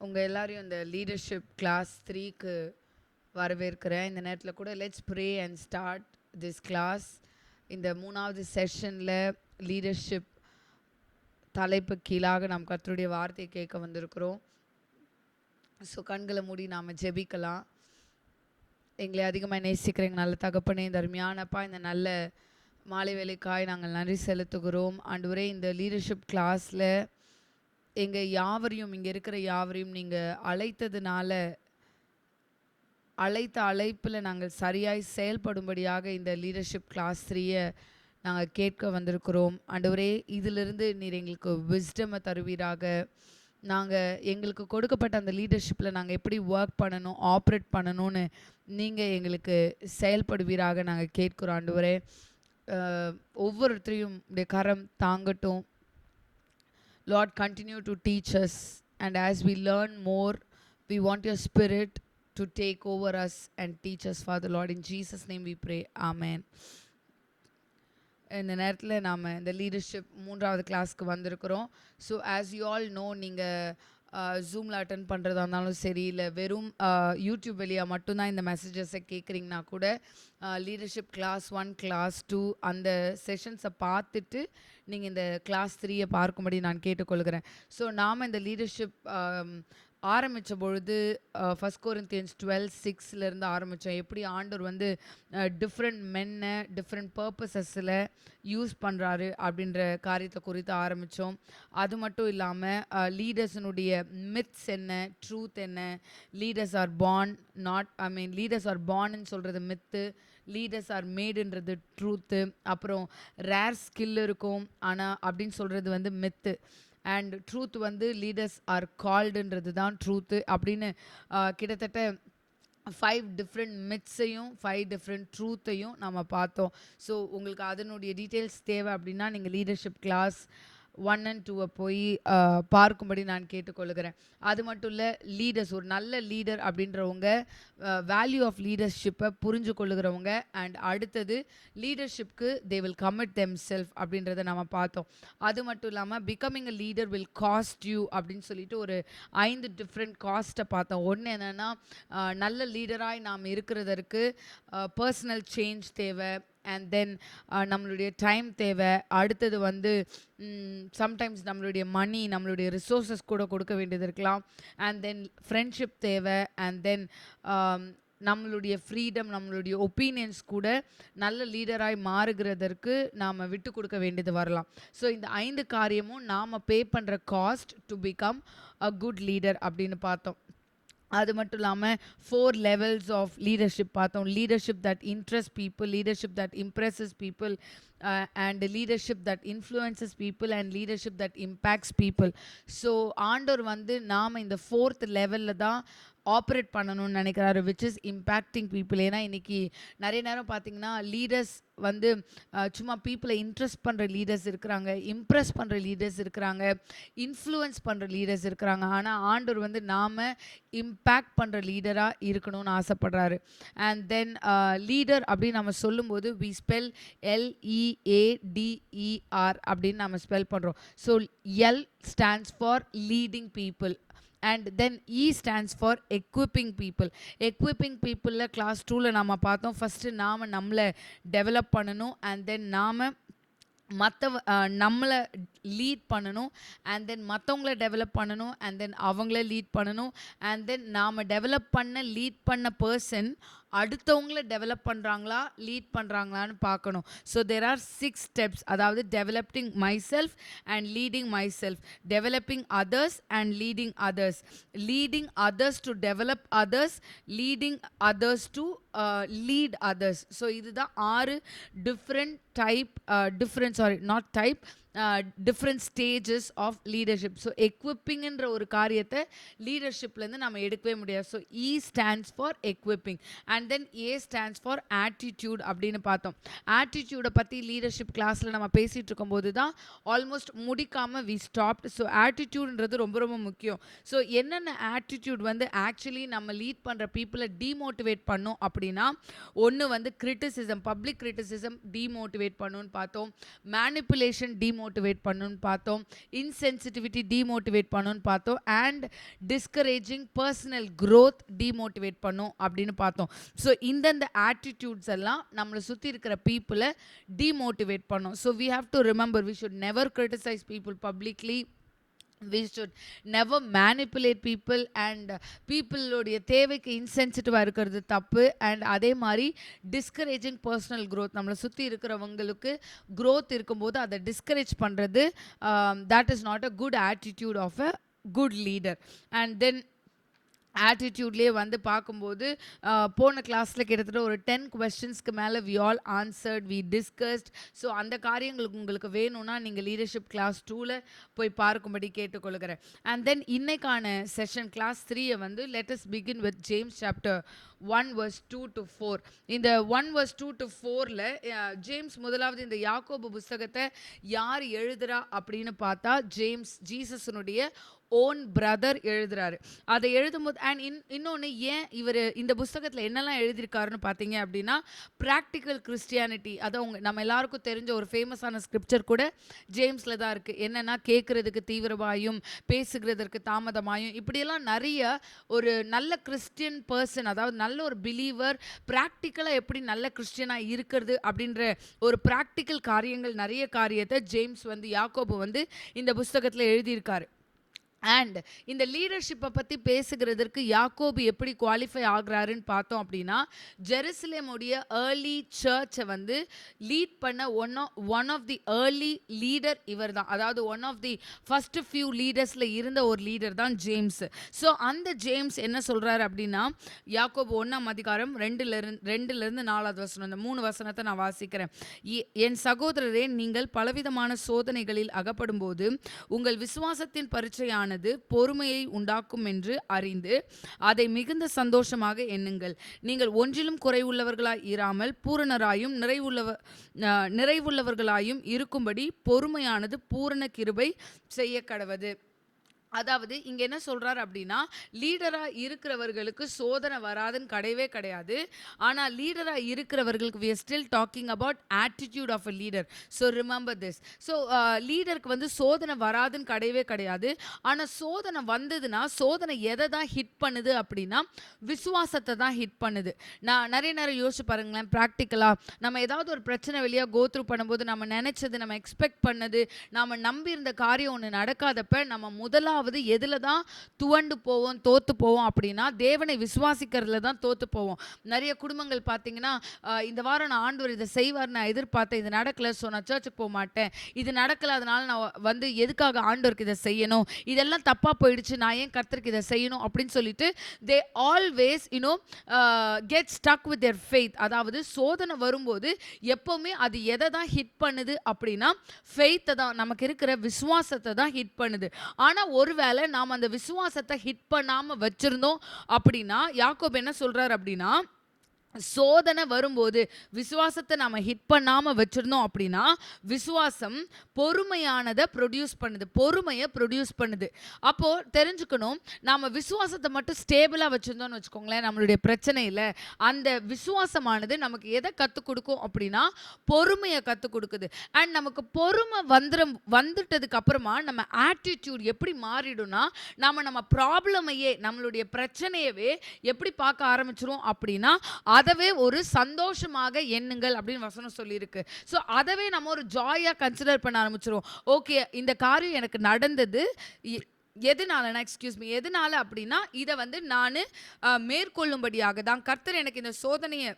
உங்கள் எல்லாரையும் இந்த லீடர்ஷிப் கிளாஸ் 3க்கு வரவேற்கிறேன். இந்த நேரத்தில் கூட let's pray and start this class. இந்த 3வது செஷனில் லீடர்ஷிப் தலைப்பு கீழாக நாம் கர்த்தருடைய வார்த்தையை கேட்க வந்திருக்கிறோம். ஸோ கண்களை மூடி நாம் ஜெபிக்கலாம். எங்களை அதிகமாக நேசிக்கிற எங்கள் நல்ல தகப்பனே, இந்த அருமையானப்பா இந்த நல்ல மாலை வேலைக்காய் நாங்கள் நன்றி செலுத்துகிறோம். ஆண்டவரே, இந்த லீடர்ஷிப் கிளாஸில் எங்கள் யாவரையும், இங்கே இருக்கிற யாவரையும் நீங்கள் அழைத்ததுனால, அழைத்த அழைப்பில் நாங்கள் சரியாய் செயல்படும்படியாக இந்த லீடர்ஷிப் கிளாஸ் 3 நாங்கள் கேட்க வந்திருக்கிறோம். ஆண்டவரே, இதிலிருந்து நீர் எங்களுக்கு விஸ்டமை தருவீராக. நாங்கள் எங்களுக்கு கொடுக்கப்பட்ட அந்த லீடர்ஷிப்பில் நாங்கள் எப்படி ஒர்க் பண்ணணும், ஆப்ரேட் பண்ணணும்னு நீங்கள் எங்களுக்கு செயல்படுவீராக நாங்கள் கேட்குறோம். ஆண்டவரே, ஒவ்வொருத்தரையும் உடைய கரம் தாங்கட்டும். Lord, continue to teach us, and as we learn more, we want your spirit to take over us and teach us, Father Lord. In Jesus' name we pray. Amen. இந்த நேரத்தில் நாம் இந்த லீடர்ஷிப் 3வது கிளாஸ்க்கு வந்திருக்கிறோம். So as you all know, நீங்கள் ஜூமில் attend பண்ணுறதா இருந்தாலும் சரி, இல்லை வெறும் யூடியூப் வழியாக மட்டும்தான் இந்த மெசேஜஸை கேட்குறீங்கன்னா கூட லீடர்ஷிப் கிளாஸ் 1, கிளாஸ் 2 அந்த செஷன்ஸை பார்த்துட்டு நீங்கள் இந்த கிளாஸ் 3 பார்க்கும்படி நான் கேட்டுக்கொள்கிறேன். ஸோ நாம் இந்த லீடர்ஷிப் ஆரம்பித்த பொழுது 1 Corinthians 12:6 ஆரம்பித்தோம். எப்படி ஆண்டவர் வந்து டிஃப்ரெண்ட் மென்னை டிஃப்ரெண்ட் பர்பஸஸில் யூஸ் பண்ணுறாரு அப்படின்ற காரியத்தை குறித்து ஆரம்பித்தோம். அது மட்டும் இல்லாமல் லீடர்ஸினுடைய மித்ஸ் என்ன, ட்ரூத் என்ன, leaders are born leaders are பார்ன்னு சொல்கிறது மித்து, லீடர்ஸ் ஆர் மேடுன்றது ட்ரூத்து, அப்புறம் ரேர் ஸ்கில் இருக்கும் ஆனால் அப்படின்னு சொல்கிறது வந்து மித்து, அண்ட் ட்ரூத் வந்து லீடர்ஸ் ஆர் கால்டுன்றது தான் ட்ரூத்து அப்படின்னு கிட்டத்தட்ட 5 டிஃப்ரெண்ட் மித்ஸையும் 5 டிஃப்ரெண்ட் ட்ரூத்தையும் நம்ம பார்த்தோம். ஸோ உங்களுக்கு அதனுடைய டீட்டெயில்ஸ் தேவை அப்படின்னா நீங்கள் லீடர்ஷிப் கிளாஸ் 1 and 2 போய் பார்க்கும்படி நான் கேட்டுக்கொள்கிறேன். அது மட்டும் இல்லை, லீடர்ஸ், ஒரு நல்ல லீடர் அப்படின்றவங்க வேல்யூ ஆஃப் லீடர்ஷிப்பை புரிஞ்சு கொள்ளுகிறவங்க, அண்ட் அடுத்தது லீடர்ஷிப்க்கு they will commit them self அப்படின்றத நம்ம பார்த்தோம். அது மட்டும் இல்லாமல் becoming a leader will cost you அப்படின்னு சொல்லிட்டு ஒரு 5 டிஃப்ரெண்ட் காஸ்ட்டை பார்த்தோம். ஒன்று என்னென்னா, நல்ல லீடராய் நாம் இருக்கிறதற்கு பர்சனல் சேஞ்ச் தேவை, அண்ட் தென் நம்மளுடைய டைம் தேவை. அடுத்தது வந்து சம்டைம்ஸ் நம்மளுடைய மணி, நம்மளுடைய ரிசோர்ஸஸ் கூட கொடுக்க வேண்டியது இருக்கலாம். அண்ட் தென் ஃப்ரெண்ட்ஷிப் தேவை, அண்ட் தென் நம்மளுடைய ஃப்ரீடம், நம்மளுடைய ஒப்பீனியன்ஸ் கூட நல்ல லீடராய் மாறுகிறதற்கு நாம் விட்டு கொடுக்க வேண்டியது வரலாம். ஸோ இந்த 5 காரியமும் நாம் பே பண்ணுற cost to become a good leader அப்படின்னு பார்த்தோம். அது மட்டும் இல்லாமல் 4 levels ஆஃப் லீடர்ஷிப் பார்த்தோம். Leadership that interest people, leadership that impresses people, and leadership that influences people, and leadership that impacts people. So ஆண்டவர் வந்து நாம் இந்த 4th லெவலில் தான் ஆப்ரேட் பண்ணணும்னு நினைக்கிறாரு, விச் இஸ் இம்பேக்டிங் பீப்புள். ஏன்னா இன்றைக்கி நிறைய நேரம் பார்த்திங்கன்னா லீடர்ஸ் வந்து சும்மா பீப்புளை இன்ட்ரெஸ்ட் பண்ணுற லீடர்ஸ் இருக்கிறாங்க, இம்ப்ரெஸ் பண்ணுற லீடர்ஸ் இருக்கிறாங்க, இன்ஃப்ளூயன்ஸ் பண்ணுற லீடர்ஸ் இருக்கிறாங்க. ஆனால் ஆண்டவர் வந்து நாம் இம்பேக்ட் பண்ணுற லீடராக இருக்கணும்னு ஆசைப்படுறாரு. அண்ட் தென் லீடர் அப்படின்னு நம்ம சொல்லும்போது வி ஸ்பெல் LEADER அப்படின்னு நம்ம ஸ்பெல் பண்ணுறோம். So L stands for leading people, and then E stands for equipping people. Equipping people class 2ல நம்ம பார்த்தோம். ஃபஸ்ட்டு நாம் நம்மளை டெவலப் பண்ணணும், அண்ட் தென் நாம் நம்மளை லீட் பண்ணணும், அண்ட் தென் மற்றவங்கள டெவலப் பண்ணணும், அண்ட் தென் அவங்கள லீட் பண்ணணும், அண்ட் தென் நாம் டெவலப் பண்ண லீட் பண்ண பர்சன் அடுத்தவங்கள டெவலப் பண்ணுறாங்களா லீட் பண்ணுறாங்களான்னு பார்க்கணும். So there are 6 steps. அதாவது developing myself and leading myself, developing others and leading others, leading others to develop others, leading others to lead others. So இதுதான் 6 different different stages of leadership. So எக்விப்பிங்ன்ற ஒரு காரியத்தை லீடர்ஷிப்லேருந்து நம்ம எடுக்கவே முடியாது. So E stands for equipping, and then A stands for attitude அப்படின்னு பார்த்தோம். ஆட்டிடியூடை பற்றி லீடர்ஷிப் கிளாஸில் நம்ம பேசிகிட்டு இருக்கும்போது தான் ஆல்மோஸ்ட் முடிக்காமல் வி ஸ்டாப்ட். ஸோ ஆட்டிடியூடுன்றது ரொம்ப ரொம்ப முக்கியம். ஸோ என்னென்ன ஆட்டிடியூட் வந்து ஆக்சுவலி நம்ம லீட் பண்ணுற பீப்புளை டீமோட்டிவேட் பண்ணோம் அப்படின்னா, ஒன்று வந்து கிரிட்டிசிசம், பப்ளிக் கிரிட்டிசிசம் டீமோட்டிவேட் பண்ணுன்னு பார்த்தோம். மேனிப்புலேஷன் டீமோட்டிவேட் டீமோட்டிவேட் பண்ணுன்னு பார்த்தோம், இன்சென்சிட்டிவிட்டி டீமோட்டிவேட் பண்ணுன்னு பார்த்தோம், and discouraging personal growth demotivate பண்ணும் அப்படின்னு பார்த்தோம். ஸோ இந்தந்த ஆட்டிடியூட்ஸ் எல்லாம் நம்மளை சுற்றி இருக்கிற பீப்புளை டீமோட்டிவேட் பண்ணும். So we have to remember we should never criticize people publicly. We should never manipulate people and peopleோடைய தேவைக்கு இன்சென்சிட்டிவாக இருக்கிறது தப்பு. அண்ட் அதே மாதிரி டிஸ்கரேஜிங் பர்சனல் growth, நம்மளை சுற்றி இருக்கிறவங்களுக்கு growth இருக்கும்போது அதை டிஸ்கரேஜ் பண்ணுறது that is not a good attitude of a good leader. And then ஆட்டிடியூட்லேயே வந்து பார்க்கும்போது போன கிளாஸில் கிட்டத்தட்ட ஒரு 10 கொஸ்டின்ஸ்க்கு மேலே we all answered, we discussed. So அந்த காரியங்களுக்கு உங்களுக்கு வேணும்னா நீங்கள் லீடர்ஷிப் கிளாஸ் 2ல் போய் பார்க்கும்படி கேட்டுக்கொள்கிறேன். அண்ட் தென் இன்னைக்கான செஷன் கிளாஸ் 3 வந்து let us begin with James chapter 1 verse 2 to 4. இந்த 1 verse 2 to 4ல ஜேம்ஸ் முதலாவது இந்த யாக்கோபு புஸ்தகத்தை யார் எழுதுறா அப்படின்னு பார்த்தா ஜேம்ஸ் ஜீசஸனுடைய ஓன் பிரதர் எழுதுறாரு. அதை எழுதும்போது அண்ட் இன்னொன்று ஏன் இவர் இந்த புஸ்தகத்தில் என்னெல்லாம் எழுதியிருக்காருன்னு பார்த்தீங்க அப்படின்னா ப்ராக்டிக்கல் கிறிஸ்டியானிட்டி. அதை நம்ம எல்லாருக்கும் தெரிஞ்ச ஒரு ஃபேமஸான ஸ்கிரிப்சர் கூட ஜேம்ஸில் தான் இருக்குது. என்னென்னா கேட்குறதுக்கு தீவிரமாயும் பேசுகிறதற்கு தாமதமாயும், இப்படியெல்லாம் நிறைய ஒரு நல்ல கிறிஸ்டியன் பர்சன், அதாவது நல்ல ஒரு பிலீவர் ப்ராக்டிக்கலாக எப்படி நல்ல கிறிஸ்டியனாக இருக்கிறது அப்படின்ற ஒரு ப்ராக்டிக்கல் காரியங்கள் நிறைய காரியத்தை ஜேம்ஸ் வந்து யாக்கோபு வந்து இந்த புஸ்தகத்தில் எழுதியிருக்காரு. அண்ட் இந்த லீடர்ஷிப்பை பற்றி பேசுகிறதற்கு யாக்கோபு எப்படி குவாலிஃபை ஆகிறாருன்னு பார்த்தோம் அப்படின்னா ஜெருசலேமுடைய ஏர்லி சர்ச்சை வந்து லீட் பண்ண one of the early leader இவர் தான். அதாவது one of the first few லீடர்ஸில் இருந்த ஒரு லீடர் தான் ஜேம்ஸ். ஸோ அந்த ஜேம்ஸ் என்ன சொல்கிறாரு அப்படின்னா யாக்கோபு 1ஆம் அதிகாரம் 2லேருந்து 4வது வசனம், இந்த 3 வசனத்தை நான் வாசிக்கிறேன். என் சகோதரரே, நீங்கள் பலவிதமான சோதனைகளில் அகப்படும் போது உங்கள் விசுவாசத்தின் பரீட்சையான பொறுமையை உண்டாக்கும் என்று அறிந்து அதை மிகுந்த சந்தோஷமாக எண்ணுங்கள். நீங்கள் ஒன்றிலும் குறைவுள்ளவர்களாய் இராமல் பூரணராயும் நிறைவுள்ளவர்களாயும் இருக்கும்படி பொறுமையானது பூரண கிருபை செய்ய கடவது. அதாவது இங்கே என்ன சொல்கிறார் அப்படின்னா லீடராக இருக்கிறவர்களுக்கு சோதனை வராதுன்னு கிடையவே கிடையாது. ஆனால் லீடராக இருக்கிறவர்களுக்கு we are still talking about attitude of a leader. So remember this. So லீடருக்கு வந்து சோதனை வராதுன்னு கிடையவே கிடையாது. ஆனால் சோதனை வந்ததுன்னா சோதனை எதை தான் ஹிட் பண்ணுது அப்படின்னா விசுவாசத்தை தான் ஹிட் பண்ணுது. நான் நிறைய நேரம் யோசிச்சு பாருங்களேன், ப்ராக்டிக்கலாக நம்ம ஏதாவது ஒரு பிரச்சனை வெளியாக கோத்ரூ பண்ணும்போது நம்ம நினச்சது, நம்ம எக்ஸ்பெக்ட் பண்ணது, நம்ம நம்பியிருந்த காரியம் ஒன்று நடக்காதப்ப நம்ம முதலாவது எதில் தான் துவண்டு போவோம், தோத்து போவோம் அப்படின்னா தேவனை விசுவாசிக்கிறதுல தான் தோத்து போவோம். நிறைய குடும்பங்கள் பார்த்தீங்கன்னா இந்த வாரம் நான் ஆண்டவர் இதை செய்வார் நான் எதிர்பார்த்தேன், இது நடக்கலை, ஸோ நான் சர்ச்சுக்கு போக மாட்டேன், இது நடக்கலை, அதனால நான் வந்து எதுக்காக ஆண்டவருக்கு இதை செய்யணும், இதெல்லாம் தப்பாக போயிடுச்சு, நான் ஏன் கர்த்தருக்கு இதை செய்யணும் அப்படின்னு சொல்லிட்டு they always get stuck with their faith. அதாவது சோதனை வரும்போது எப்போவுமே அது எதை தான் ஹிட் பண்ணுது அப்படின்னா ஃபெய்த்தை தான், நமக்கு இருக்கிற விசுவாசத்தை தான் ஹிட் பண்ணுது. ஆனால் ஒருவேளை நாம் அந்த விசுவாசத்தை ஹிட் பண்ணாமல் வச்சிருந்தோம் அப்படின்னா யாக்கோபு என்ன சொல்றார் அப்படின்னா சோதனை வரும்போது விசுவாசத்தை நாம் ஹிட் பண்ணாமல் வச்சுருந்தோம் அப்படின்னா விசுவாசம் பொறுமையானதை ப்ரொடியூஸ் பண்ணுது, பொறுமையை ப்ரொடியூஸ் பண்ணுது. அப்போது தெரிஞ்சுக்கணும், நாம் விசுவாசத்தை மட்டும் ஸ்டேபிளாக வச்சுருந்தோம்னு வச்சுக்கோங்களேன், நம்மளுடைய பிரச்சனையில் அந்த விசுவாசமானது நமக்கு எதை கற்றுக் கொடுக்கும் அப்படின்னா பொறுமையை கற்றுக் கொடுக்குது. அண்ட் நமக்கு பொறுமை வந்துட்டதுக்கு அப்புறமா நம்ம ஆட்டிடியூட் எப்படி மாறிடும்னா நம்ம ப்ராப்ளமையே, நம்மளுடைய பிரச்சனையவே எப்படி பார்க்க ஆரம்பிச்சிரும் அப்படின்னா அதவே ஒரு சந்தோஷமாக எண்ணுங்கள் அப்படின்னு வசனம் சொல்லியிருக்கு. ஸோ அதவே நம்ம ஒரு ஜாயாக கன்சிடர் பண்ண ஆரம்பிச்சிருவோம். ஓகே, இந்த காரியம் எனக்கு நடந்தது எதனால அப்படின்னா இதை வந்து நான் மேற்கொள்ளும்படியாக தான் கர்த்தர் எனக்கு இந்த சோதனையை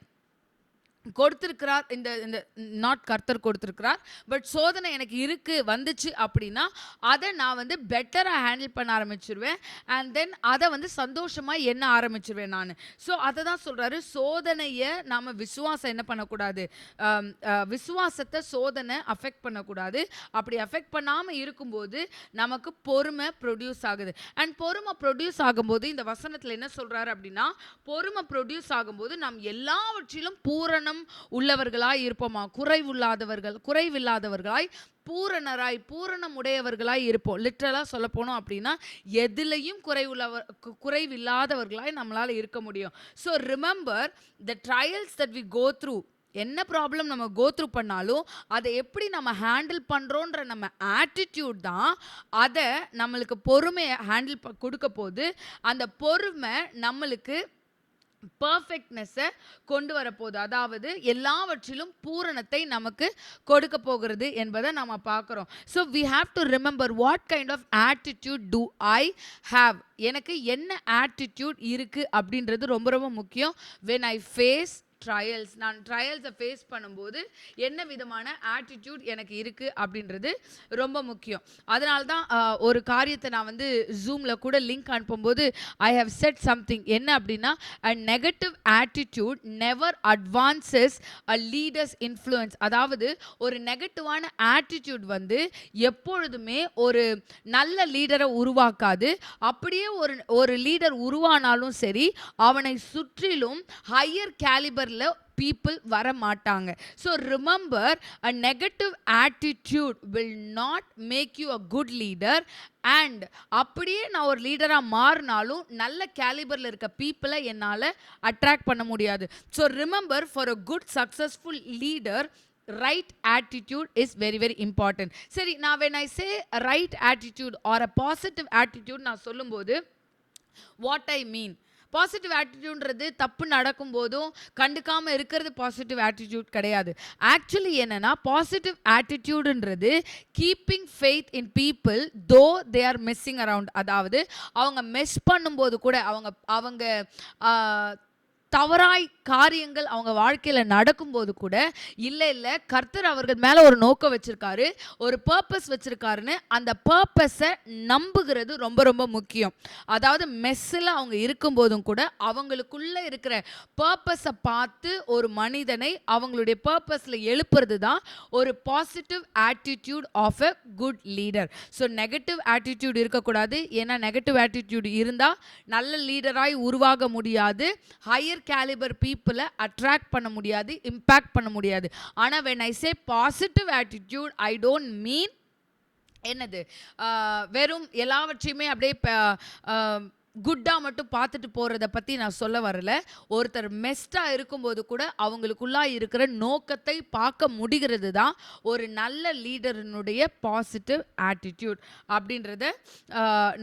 கொடுத்திருக்கிறார். இந்த நாட் கர்த்தர் கொடுத்திருக்கிறார், பட் சோதனை எனக்கு வந்துச்சு அப்படின்னா அதை நான் வந்து பெட்டராக ஹேண்டில் பண்ண ஆரம்பிச்சிருவேன். அண்ட் தென் அதை வந்து சந்தோஷமாக எண்ண ஆரம்பிச்சிருவேன் நான். ஸோ அதை தான் சொல்கிறாரு, சோதனையை நாம் விசுவாசம் என்ன பண்ணக்கூடாது, விசுவாசத்தை சோதனை அஃபெக்ட் பண்ணக்கூடாது. அப்படி அஃபெக்ட் பண்ணாமல் இருக்கும்போது நமக்கு பொறுமை ப்ரொடியூஸ் ஆகுது. அண்ட் பொறுமை ப்ரொடியூஸ் ஆகும்போது இந்த வசனத்தில் என்ன சொல்கிறாரு அப்படின்னா பொறுமை ப்ரொடியூஸ் ஆகும்போது நாம் எல்லாவற்றிலும் பூரணம் உள்ளவர்களாய் இருப்போமா, குறைவில்லாதவர்களாய் பூரணராய் பூரணமுடையவர்களாய் இருப்போம். லிட்டரலாக சொல்ல போனோம் அப்படின்னா எதிலையும் குறைவில்லாதவர்களாய் நம்மளால் இருக்க முடியும். So remember the trials that we go through என்ன ப்ராப்ளம் நம்ம கோ த்ரூ பண்ணாலும் அதை எப்படி நம்ம ஹேண்டில் பண்ணுறோன்ற நம்ம ஆட்டிடியூட் தான் அதை நம்மளுக்கு பொறுமையை ஹேண்டில் கொடுக்க போது. அந்த பொறுமை நம்மளுக்கு பர்ஃபெக்ட்னஸை கொண்டு வரப்போகுது. அதாவது எல்லாவற்றிலும் பூரணத்தை நமக்கு கொடுக்க போகிறது என்பதை நம்ம பார்க்குறோம். So we have to remember what kind of attitude do I have. எனக்கு என்ன ஆட்டிடியூட் இருக்குது அப்படின்றது ரொம்ப ரொம்ப முக்கியம். வென் ஐ ஃபேஸ் ட்ரையல்ஸ், நான் ட்ரையல்ஸை ஃபேஸ் பண்ணும்போது என்ன விதமான ஆட்டிடியூட் எனக்கு இருக்குது அப்படின்றது ரொம்ப முக்கியம். அதனால தான் ஒரு காரியத்தை நான் வந்து ஜூமில் கூட லிங்க் அனுப்பும்போது ஐ ஹவ் செட் சம்திங். என்ன அப்படின்னா, அ நெகட்டிவ் ஆட்டிடியூட் நெவர் அட்வான்சஸ் அ லீடர்ஸ் இன்ஃப்ளூயன்ஸ். அதாவது ஒரு நெகட்டிவான ஆட்டிடியூட் வந்து எப்பொழுதுமே ஒரு நல்ல லீடரை உருவாக்காது. அப்படியே ஒரு லீடர் உருவானாலும் சரி, அவனை சுற்றிலும் ஹையர் கேலிபர் people வர மாட்டாங்க. So remember, a negative attitude will not make you a good leader. And அப்படியே நான் ஒரு லீடரா மாறினாலும் நல்ல கேலிபர்ல இருக்க பீப்புளை என்னால் அட்ராக்ட் பண்ண முடியாது. So remember, for a good successful leader, right attitude is very very important. சரி, நான் when I say right attitude or a positive attitude நான் சொல்லும்போது what I mean, பாசிட்டிவ் ஆட்டிடியூட்ன்றது தப்பு நடக்கும் போதும் கண்டுக்காமல் இருக்கிறது பாசிட்டிவ் ஆட்டிடியூட் கிடையாது. ஆக்சுவலி என்னன்னா, பாசிட்டிவ் ஆட்டிடியூடுன்றது keeping faith in people though they are missing around. அதாவது அவங்க மிஸ் பண்ணும்போது கூட அவங்க தவறாய் காரியங்கள் அவங்க வாழ்க்கையில் நடக்கும்போது கூட இல்லை கர்த்தர் அவர்கள் மேலே ஒரு நோக்கம் வச்சுருக்காரு, ஒரு பர்பஸ் வச்சுருக்காருன்னு அந்த பர்பஸை நம்புகிறது ரொம்ப ரொம்ப முக்கியம். அதாவது மெஸ்ஸில் அவங்க இருக்கும்போதும் கூட அவங்களுக்குள்ளே இருக்கிற பர்பஸை பார்த்து ஒரு மனிதனை அவங்களுடைய பர்பஸில் எழுப்புறது தான் ஒரு positive attitude of a good leader. So negative attitude இருக்கக்கூடாது. ஏன்னா நெகட்டிவ் ஆட்டிடியூட் இருந்தால் நல்ல லீடராய் உருவாக முடியாது, ஹையர் கேலிபர் பீப்புளை அட்ராக்ட் பண்ண முடியாது, இம்பேக்ட் பண்ண முடியாது. ஆனால் when I say positive attitude, I don't mean என்னது வெறும் எல்லாவற்றையுமே அப்படியே குட்டாக மட்டும் பார்த்துட்டு போகிறத பற்றி நான் சொல்ல வரல. ஒருத்தர் மெஸ்டாக இருக்கும்போது கூட அவங்களுக்குள்ளாக இருக்கிற நோக்கத்தை பார்க்க முடிகிறது தான் ஒரு நல்ல லீடரினுடைய பாசிட்டிவ் ஆட்டிடியூட் அப்படின்றத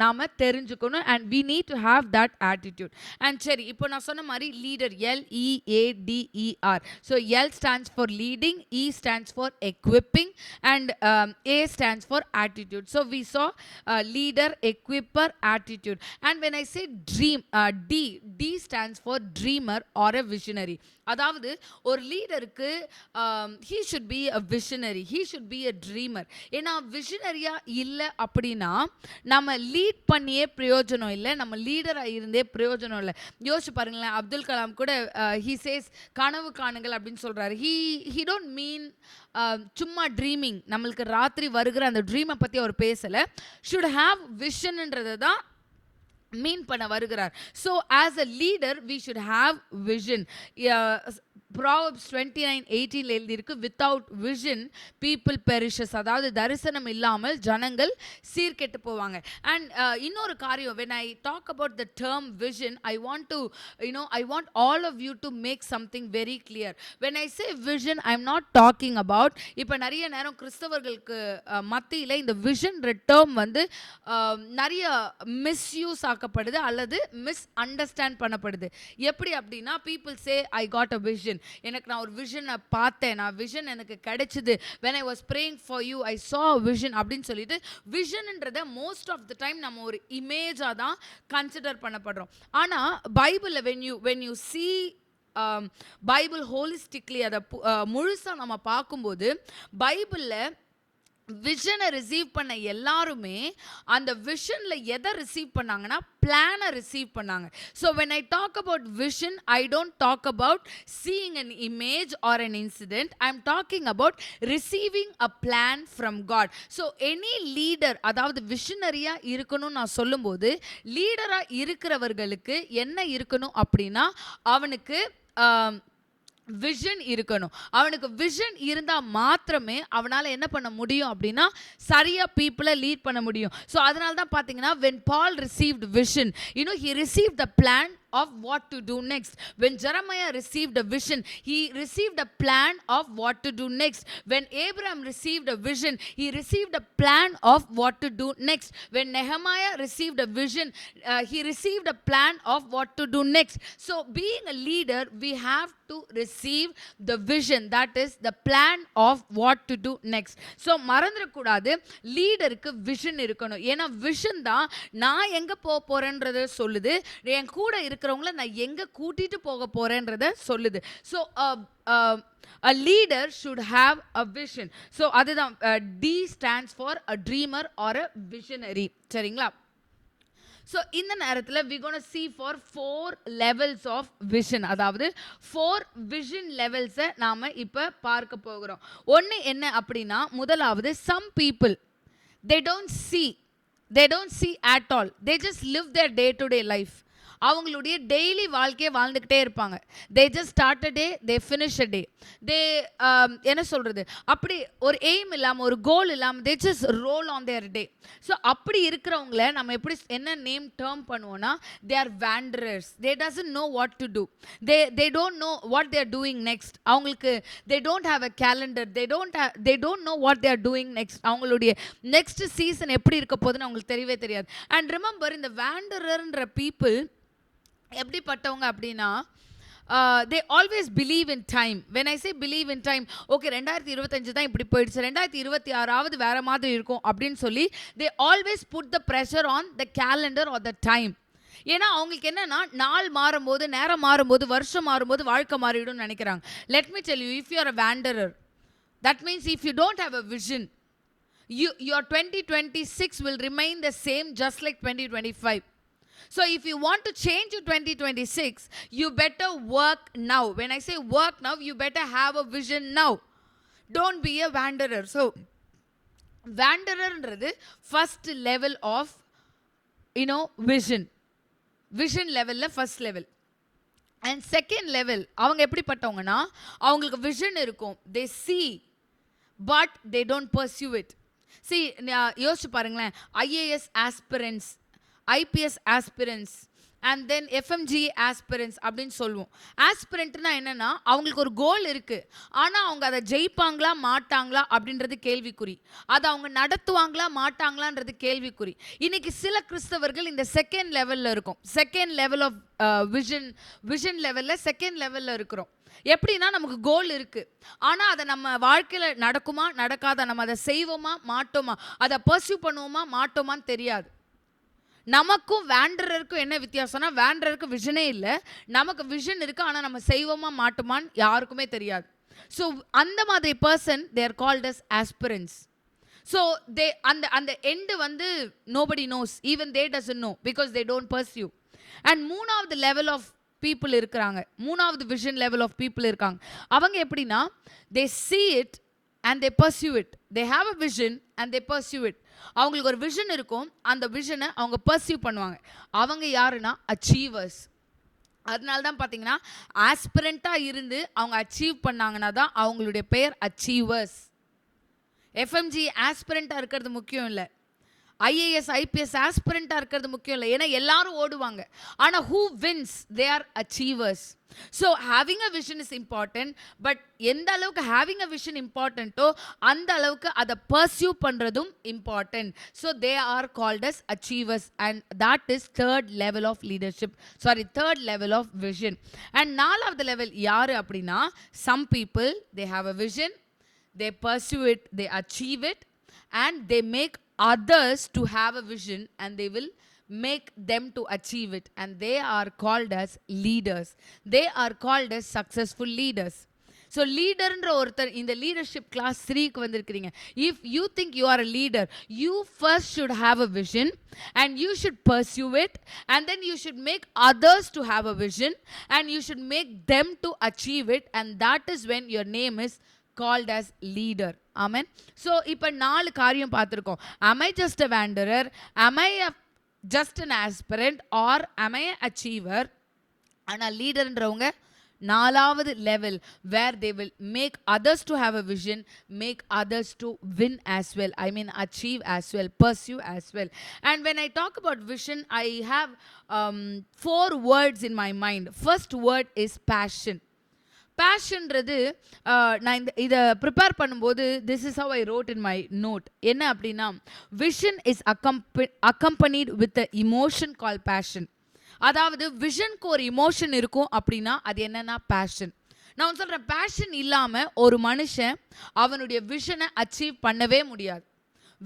நாம் தெரிஞ்சுக்கணும். And we need to have that attitude. And சரி, இப்போ நான் சொன்ன மாதிரி leader LEADER. So L stands for leading, E stands for equipping, and A stands for attitude. So we saw leader, equipper, attitude. And when I say dream, D stands for dreamer or a visionary. அதாவது ஒரு லீடருக்கு he should be a visionary, he should be a dreamer. ஏன்னா விஷனரியா இல்லை அப்படின்னா நம்ம lead பண்ணியே பிரயோஜனம் இல்லை, நம்ம லீடராக இருந்தே பிரயோஜனம் இல்லை. யோசிச்சு பாருங்களேன், அப்துல் கலாம் கூட he says கனவு காணுங்கள் அப்படின்னு சொல்கிறாரு. he don't mean சும்மா ட்ரீமிங், நம்மளுக்கு ராத்திரி வருகிற அந்த ட்ரீமை பற்றி அவர் பேசலை. should have visionன்றதை தான் மீன் பண்ண வருகிறார். So as a leader we should have vision. Proverbs 29:18 எழுதியிருக்கு, வித்தவுட் விஷன் பீப்புள் பெரிஷஸ். அதாவது தரிசனம் இல்லாமல் ஜனங்கள் சீர்கெட்டு போவாங்க. அண்ட் இன்னொரு காரியம், when I talk about the term vision, I want all of you to make something very clear. When I say vision, I'm not talking about, இப்போ நிறைய நேரம் கிறிஸ்தவர்களுக்கு மத்தியில் இந்த விஷன் டேர்ம் வந்து நிறைய மிஸ்யூஸ் ஆக்கப்படுது அல்லது மிஸ் அண்டர்ஸ்டாண்ட் பண்ணப்படுது. எப்படி அப்படின்னா, people say I got a vision, எனக்கு நான் ஒரு விஷனை பார்த்தேன், நான் விஷன் எனக்கு கிடைச்சது, when I was praying for you I saw a vision அப்படின்னு சொல்லிட்டு விஷன்ன்றத மோஸ்ட் ஆஃப் த டைம் நம்ம ஒரு இமேஜாக தான் கன்சிடர் பண்ணப்படுறோம். ஆனால் பைபிளில் when you see பைபிள் ஹோலிஸ்டிக்லி அதை முழுசாக நம்ம பார்க்கும்போது பைபிளில் விஷனை ரிசீவ் பண்ண எல்லாருமே அந்த விஷனில் எதை ரிசீவ் பண்ணாங்கன்னா பிளானை ரிசீவ் பண்ணாங்க. So when I talk about vision, I don't talk about seeing an image or an incident. I'm talking about receiving a plan from God. So any leader, அதாவது விஷனரியாக இருக்கணும்னு நான் சொல்லும்போது லீடராக இருக்கிறவர்களுக்கு என்ன இருக்கணும் அப்படின்னா, அவனுக்கு விஷன் இருக்கணும். அவனுக்கு விஷன் இருந்தால் மாத்திரமே அவனால் என்ன பண்ண முடியும் அப்படின்னா சரியாக பீப்புளை லீட் பண்ண முடியும். ஸோ அதனால தான் பார்த்தீங்கன்னா when Paul received vision, he received the plan of what to do next. When Jeremiah received a vision, he received a plan of what to do next. When Abraham received a vision, he received a plan of what to do next. When Nehemiah received a vision, he received a plan of what to do next. So being a leader, we have to receive the vision, that is the plan of what to do next. So மறந்துட கூடாது, லீடருக்கு vision இருக்கணும். ஏன்னா vision தான் நான் எங்க போக போறேன்றத சொல்லுது, என் கூட இருக்கிறவங்கள நான் எங்க கூட்டிட்டு போக போறேன்றத சொல்லுது. So a leader should have a vision. So அதுதான் D stands for a dreamer or a visionary. சரிங்களா? ஸோ இந்த நேரத்தில் we going to see for 4 levels of vision. அதாவது 4 vision levelsை நாம் இப்போ பார்க்க போகிறோம். ஒன்று என்ன அப்படின்னா, முதலாவது some people they don't see at all, they just live their day to day life. அவங்களுடைய டெய்லி வாழ்க்கையை வாழ்ந்துக்கிட்டே இருப்பாங்க. They just start a day, they finish a day. They என்ன சொல்கிறது, அப்படி ஒரு எய்ம் இல்லாமல், ஒரு கோல் இல்லாமல், they just roll on their day. So அப்படி இருக்கிறவங்கள நம்ம எப்படி என்ன நேம் டேர்ம் பண்ணுவோன்னா, they are wanderers. They doesn't know what to do. They don't know what they are doing next. அவங்களுக்கு they don't have a calendar, they don't know what they are doing next. அவங்களுடைய next season எப்படி இருக்க போகுதுன்னு அவங்களுக்கு தெரியவே தெரியாது. And remember, இந்த வேண்டரர்ன்ற people எப்படிப்பட்டவங்க அப்படின்னா, they always believe in time. When I say believe in time, okay 2025 தான் இப்படி போயிடுச்சு, 2026 வேற மாதிரி இருக்கும் அப்படின்னு சொல்லி they always put the pressure on the calendar or the time. ஏன்னா அவங்களுக்கு என்னன்னா, நாள் மாறும்போது, நேரம் மாறும்போது, வருஷம் மாறும்போது வாழ்க்கை மாறிடும் நினைக்கிறாங்க. Let me tell you, if you are a wanderer, that means if you don't have a vision, your 2026 will remain the same just like 2025. So if you want to change your 2026, you better work now. When I say work now, you better have a vision now. Don't be a wanderer. So wanderer first level of vision level la first level. And second level, அவங்க எப்படிப்பட்டவங்கன்னா, அவங்களுக்கு vision இருக்கும், they see but they don't pursue it. See, யோசிச்சு பாருங்களேன், IAS aspirants, IPS aspirants and then FMG aspirants அப்படின்னு சொல்லுவோம். ஆஸ்பிரண்ட்னா என்னன்னா, அவங்களுக்கு ஒரு கோல் இருக்கு, ஆனால் அவங்க அதை ஜெயிப்பாங்களா மாட்டாங்களா அப்படின்றது கேள்விக்குறி. அதை அவங்க நடத்துவாங்களா மாட்டாங்களான்றது கேள்விக்குறி. இன்னைக்கு சில கிறிஸ்தவர்கள் இந்த செகண்ட் லெவலில் இருக்கும். செகண்ட் லெவல் ஆஃப் விஷன் லெவலில் செகண்ட் லெவலில் இருக்கிறோம். எப்படின்னா, நமக்கு கோல் இருக்குது, ஆனால் அதை நம்ம வாழ்க்கையில் நடக்குமா நடக்காதா, நம்ம அதை செய்வோமா மாட்டோமா, அதை பர்சியூ பண்ணுவோமா மாட்டோமான்னு தெரியாது. நமக்கும் வேண்டரருக்கும் என்ன வித்தியாசம்னா, வேண்டரருக்கு விஷனே இல்லை, நமக்கு விஷன் இருக்குது, ஆனால் நம்ம செய்வோமா மாட்டோமான்னு யாருக்குமே தெரியாது. ஸோ அந்த மாதிரி person they are called as aspirants. So they அந்த end nobody knows, even they doesn't know because they don't pursue. And மூணாவது லெவல் ஆஃப் பீப்புள் இருக்கிறாங்க, மூணாவது விஷன் லெவல் ஆஃப் பீப்புள் இருக்காங்க. அவங்க எப்படின்னா, தே see it and they pursue it. They have a vision and they pursue it. அவங்களுக்கு ஒரு vision இருக்கும், அந்த விஷனை அவங்க பர்சியூ பண்ணுவாங்க. அவங்க யாருன்னா அச்சீவர்ஸ். அதனால தான் பார்த்தீங்கன்னா, ஆஸ்பிரண்ட்டாக இருந்து அவங்க அச்சீவ் பண்ணாங்கன்னா தான் அவங்களுடைய பெயர் அச்சீவர்ஸ். எஃப்எம்ஜி ஆஸ்பிரண்ட்டாக இருக்கிறது முக்கியம் இல்லை, IAS IPS ஆஸ்பிரண்ட்டாக இருக்கிறது முக்கியம் இல்லை, ஏன்னா எல்லாரும் ஓடுவாங்க. ஆனால் who wins, they are achievers. So having a vision is important, but எந்த அளவுக்கு having a vision importantோ அந்த அளவுக்கு அதை pursue பண்ணுறதும் important. So they are called as achievers, and that is third level of leadership, third level of vision. And நாலாவது level யாரு அப்படின்னா, some people they have a vision, they pursue it, they achieve it, and they make others to have a vision and they will make them to achieve it, and they are called as leaders. They are called as successful leaders. So leaderன்ற ஒருத்தர் இந்த leadership class 3க்கு வந்திருக்கிறீங்க. If you think you are a leader, you first should have a vision and you should pursue it, and then you should make others to have a vision and you should make them to achieve it, and that is when your name is called as leader. Amen. So இப்போ 4 காரியம் பார்த்துருக்கோம். Am I just a wanderer? Am I just an aspirant? Or am I an achiever? ஆனால் லீடர்ன்றவங்க நாலாவது level where they will make others to have a vision, make others to win as well, I mean achieve as well, pursue as well. And when I talk about vision, I have 4 words in my mind. First word is passion. பேஷன்றது நான் இதை prepare பண்ணும்போது this is how I wrote in my note. என்ன அப்படின்னா, vision is accompanied with a emotion call passion. அதாவது விஷனுக்கு ஒரு emotion இருக்கும் அப்படின்னா அது என்னன்னா பேஷன். நான் சொல்கிறேன், பேஷன் இல்லாமல் ஒரு மனுஷன் அவனுடைய விஷனை அச்சீவ் பண்ணவே முடியாது.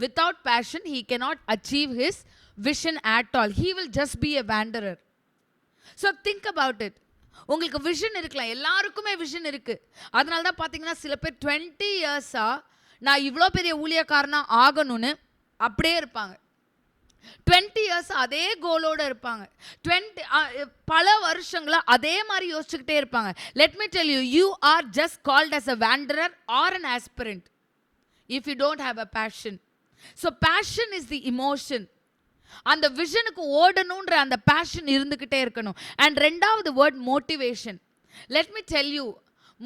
Without passion he cannot achieve his vision at all. He will just be a wanderer. So think about it. உங்களுக்கு விஷன் இருக்கலாம், எல்லாருக்குமே விஷன் இருக்குது. அதனால தான் பார்த்தீங்கன்னா சில பேர் 20 இயர்ஸாக நான் இவ்வளோ பெரிய ஊழியக்காரனா ஆகணும்னு அப்படியே இருப்பாங்க. 20 இயர்ஸ் அதே கோலோடு இருப்பாங்க. 20 பல வருஷங்களாக அதே மாதிரி யோசிச்சுக்கிட்டே இருப்பாங்க. Let me tell you, you are just called as a wanderer or an aspirant if you don't have a passion. So passion is the emotion. அந்த விஷனுக்கு ஓடணுன்ற அந்த பேஷன் இருந்துக்கிட்டே இருக்கணும். அண்ட் ரெண்டாவது word motivation. Let me tell you,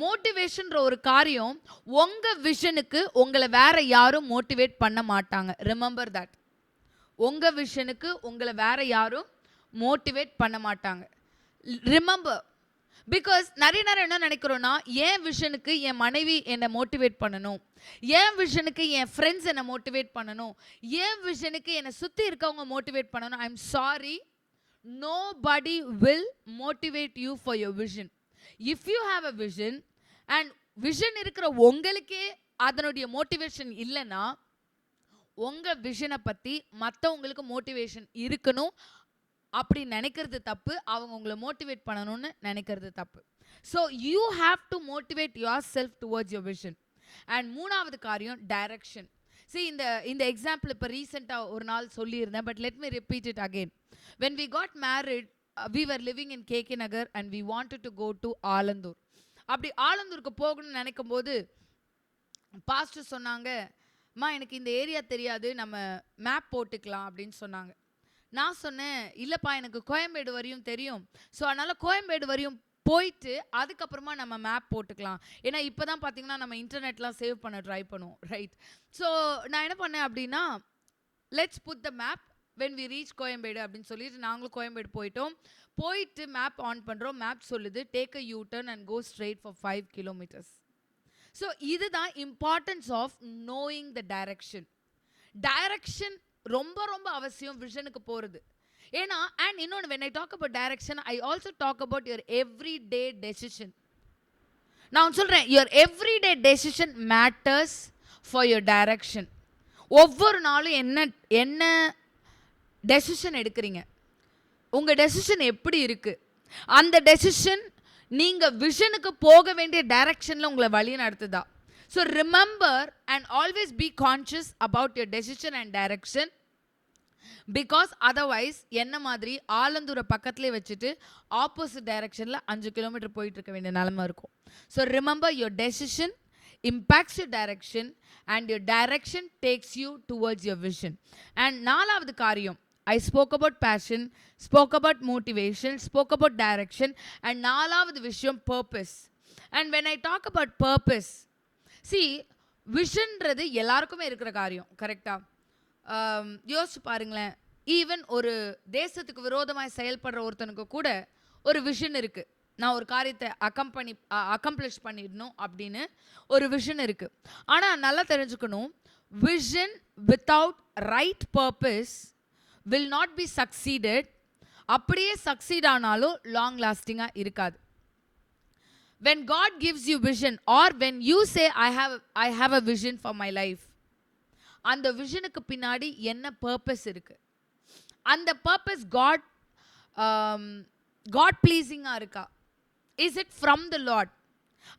மோட்டிவேஷன்ற ஒரு காரியம், உங்கள் விஷனுக்கு உங்களை வேற யாரும் மோட்டிவேட் பண்ண மாட்டாங்க. Remember that. உங்கள் விஷனுக்கு உங்களை வேற யாரும் மோட்டிவேட் பண்ண மாட்டாங்க. ரிமெம்பர். பிகாஸ் நிறைய நேரம் என்ன நினைக்கிறோன்னா, என் விஷனுக்கு என் மனைவி என்னை மோட்டிவேட் பண்ணணும், என் விஷனுக்கு என் ஃப்ரெண்ட்ஸ் என்னை மோட்டிவேட் பண்ணணும், என் விஷனுக்கு என்னை சுற்றி இருக்கவங்க மோட்டிவேட் பண்ணணும். I am sorry, nobody will motivate you for your vision. If you have a vision and vision இருக்கிற உங்களுக்கே அதனுடைய மோட்டிவேஷன் இல்லைன்னா, உங்கள் விஷனை பற்றி மற்றவங்களுக்கு மோட்டிவேஷன் இருக்கணும் அப்படி நினைக்கிறது தப்பு. அவங்க உங்களை மோட்டிவேட் பண்ணணும்னு நினைக்கிறது தப்பு. So you have to motivate your self towards your vision. And மூணாவது காரியம் டைரக்ஷன். See, இந்த எக்ஸாம்பிள் இப்போ ரீசெண்டாக ஒரு நாள் சொல்லியிருந்தேன், but let me repeat it again. When we got married, we were living in KK Nagar and we wanted to go to Alandur. அப்படி ஆலந்தூருக்கு போகணும்னு நினைக்கும் போது பாஸ்டர் சொன்னாங்க, அம்மா எனக்கு இந்த ஏரியா தெரியாது, நம்ம மேப் போட்டுக்கலாம் அப்படின்னு சொன்னாங்க. நான் சொன்னேன், இல்லைப்பா எனக்கு கோயம்பேடு வரையும் தெரியும், ஸோ அதனால் கோயம்பேடு வரையும் போயிட்டு அதுக்கப்புறமா நம்ம மேப் போட்டுக்கலாம். ஏன்னா இப்போ தான் பார்த்தீங்கன்னா நம்ம இன்டர்நெட்லாம் சேவ் பண்ண ட்ரை பண்ணுவோம், ரைட்? ஸோ நான் என்ன பண்ணேன் அப்படின்னா, let's put the map when we reach Koyambedu அப்படின்னு சொல்லிட்டு நாங்களும் கோயம்பேடு போயிட்டோம். போயிட்டு மேப் ஆன் பண்ணுறோம். மேப் சொல்லுது take a U turn and go straight for 5 kilometres. So இதுதான் importance of knowing the direction. Direction ரொம்ப ரொம்ப அவசியம் விஷனுக்கு போகிறது. ஏன்னா அண்ட் இன்னொன்று, when I talk about direction, I also talk about your everyday decision. நான் சொல்கிறேன், your everyday decision matters for your direction. ஒவ்வொரு நாளும் என்ன டெசிஷன் எடுக்கிறீங்க, உங்கள் டெசிஷன் எப்படி இருக்குது, அந்த டெசிஷன் நீங்கள் விஷனுக்கு போக வேண்டிய டைரக்ஷனில் உங்களை வழி நடத்துதா? So remember and always be conscious about your decision and direction. Because otherwise என்ன மாதிரி ஆலந்தூரை பக்கத்துலேயே வச்சுட்டு ஆப்போசிட் டைரக்ஷனில் 5 கிலோமீட்டர் போயிட்டு இருக்க வேண்டிய நிலமை இருக்கும். So remember your decision impacts your direction and your direction takes you towards your vision. And நாலாவது காரியம், I spoke about passion, spoke about motivation, spoke about direction, and நாலாவது விஷயம் purpose. And when I talk about purpose, see, விஷன்றது எல்லாருக்குமே இருக்கிற காரியம், கரெக்டா? யோசிச்சு பாருங்களேன், ஈவன் ஒரு தேசத்துக்கு விரோதமாக செயல்படுற ஒருத்தனுக்கு கூட ஒரு விஷன் இருக்குது. நான் ஒரு காரியத்தை அக்கம்ப்ளிஷ் பண்ணிடணும் அப்படின்னு ஒரு விஷன் இருக்குது. ஆனால் நல்லா தெரிஞ்சுக்கணும், vision without right purpose will not be succeeded. அப்படியே சக்சீட் ஆனாலும் லாங் லாஸ்டிங்காக இருக்காது. when God gives you vision or when you say I have a vision for my life, அந்த விஷனுக்கு பின்னாடி என்ன பர்பஸ் இருக்கு, அந்த பர்பஸ் God pleasing-ஆ இருக்கா? Is it from the Lord?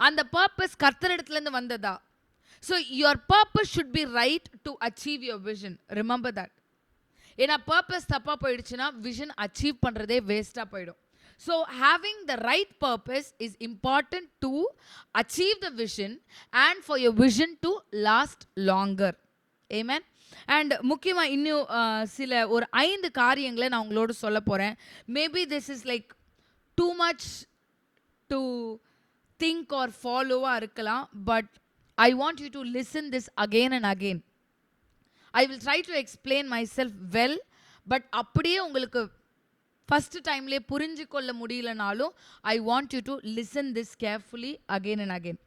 அந்த பர்பஸ் கர்த்தரிடத்துலேருந்து வந்ததா? So your purpose should be right to achieve your vision. Remember that. ஏன்னா purpose தப்பாக போயிடுச்சுன்னா விஷன் அச்சீவ் பண்ணுறதே வேஸ்ட்டாக போயிடும். So having the right purpose is important to achieve the vision and for your vision to last longer. Amen. And முக்கியமாக இன்னும் சில ஒரு 5 காரியங்களை நான் உங்களோட சொல்ல போகிறேன். Maybe this is like too much to think or ஃபாலோவாக இருக்கலாம். But I want you to listen this again and again. I will try to explain myself well. But அப்படியே உங்களுக்கு ஃபஸ்ட்டு டைம்லேயே புரிஞ்சு கொள்ள முடியலனாலும் I want you to listen this carefully again and again.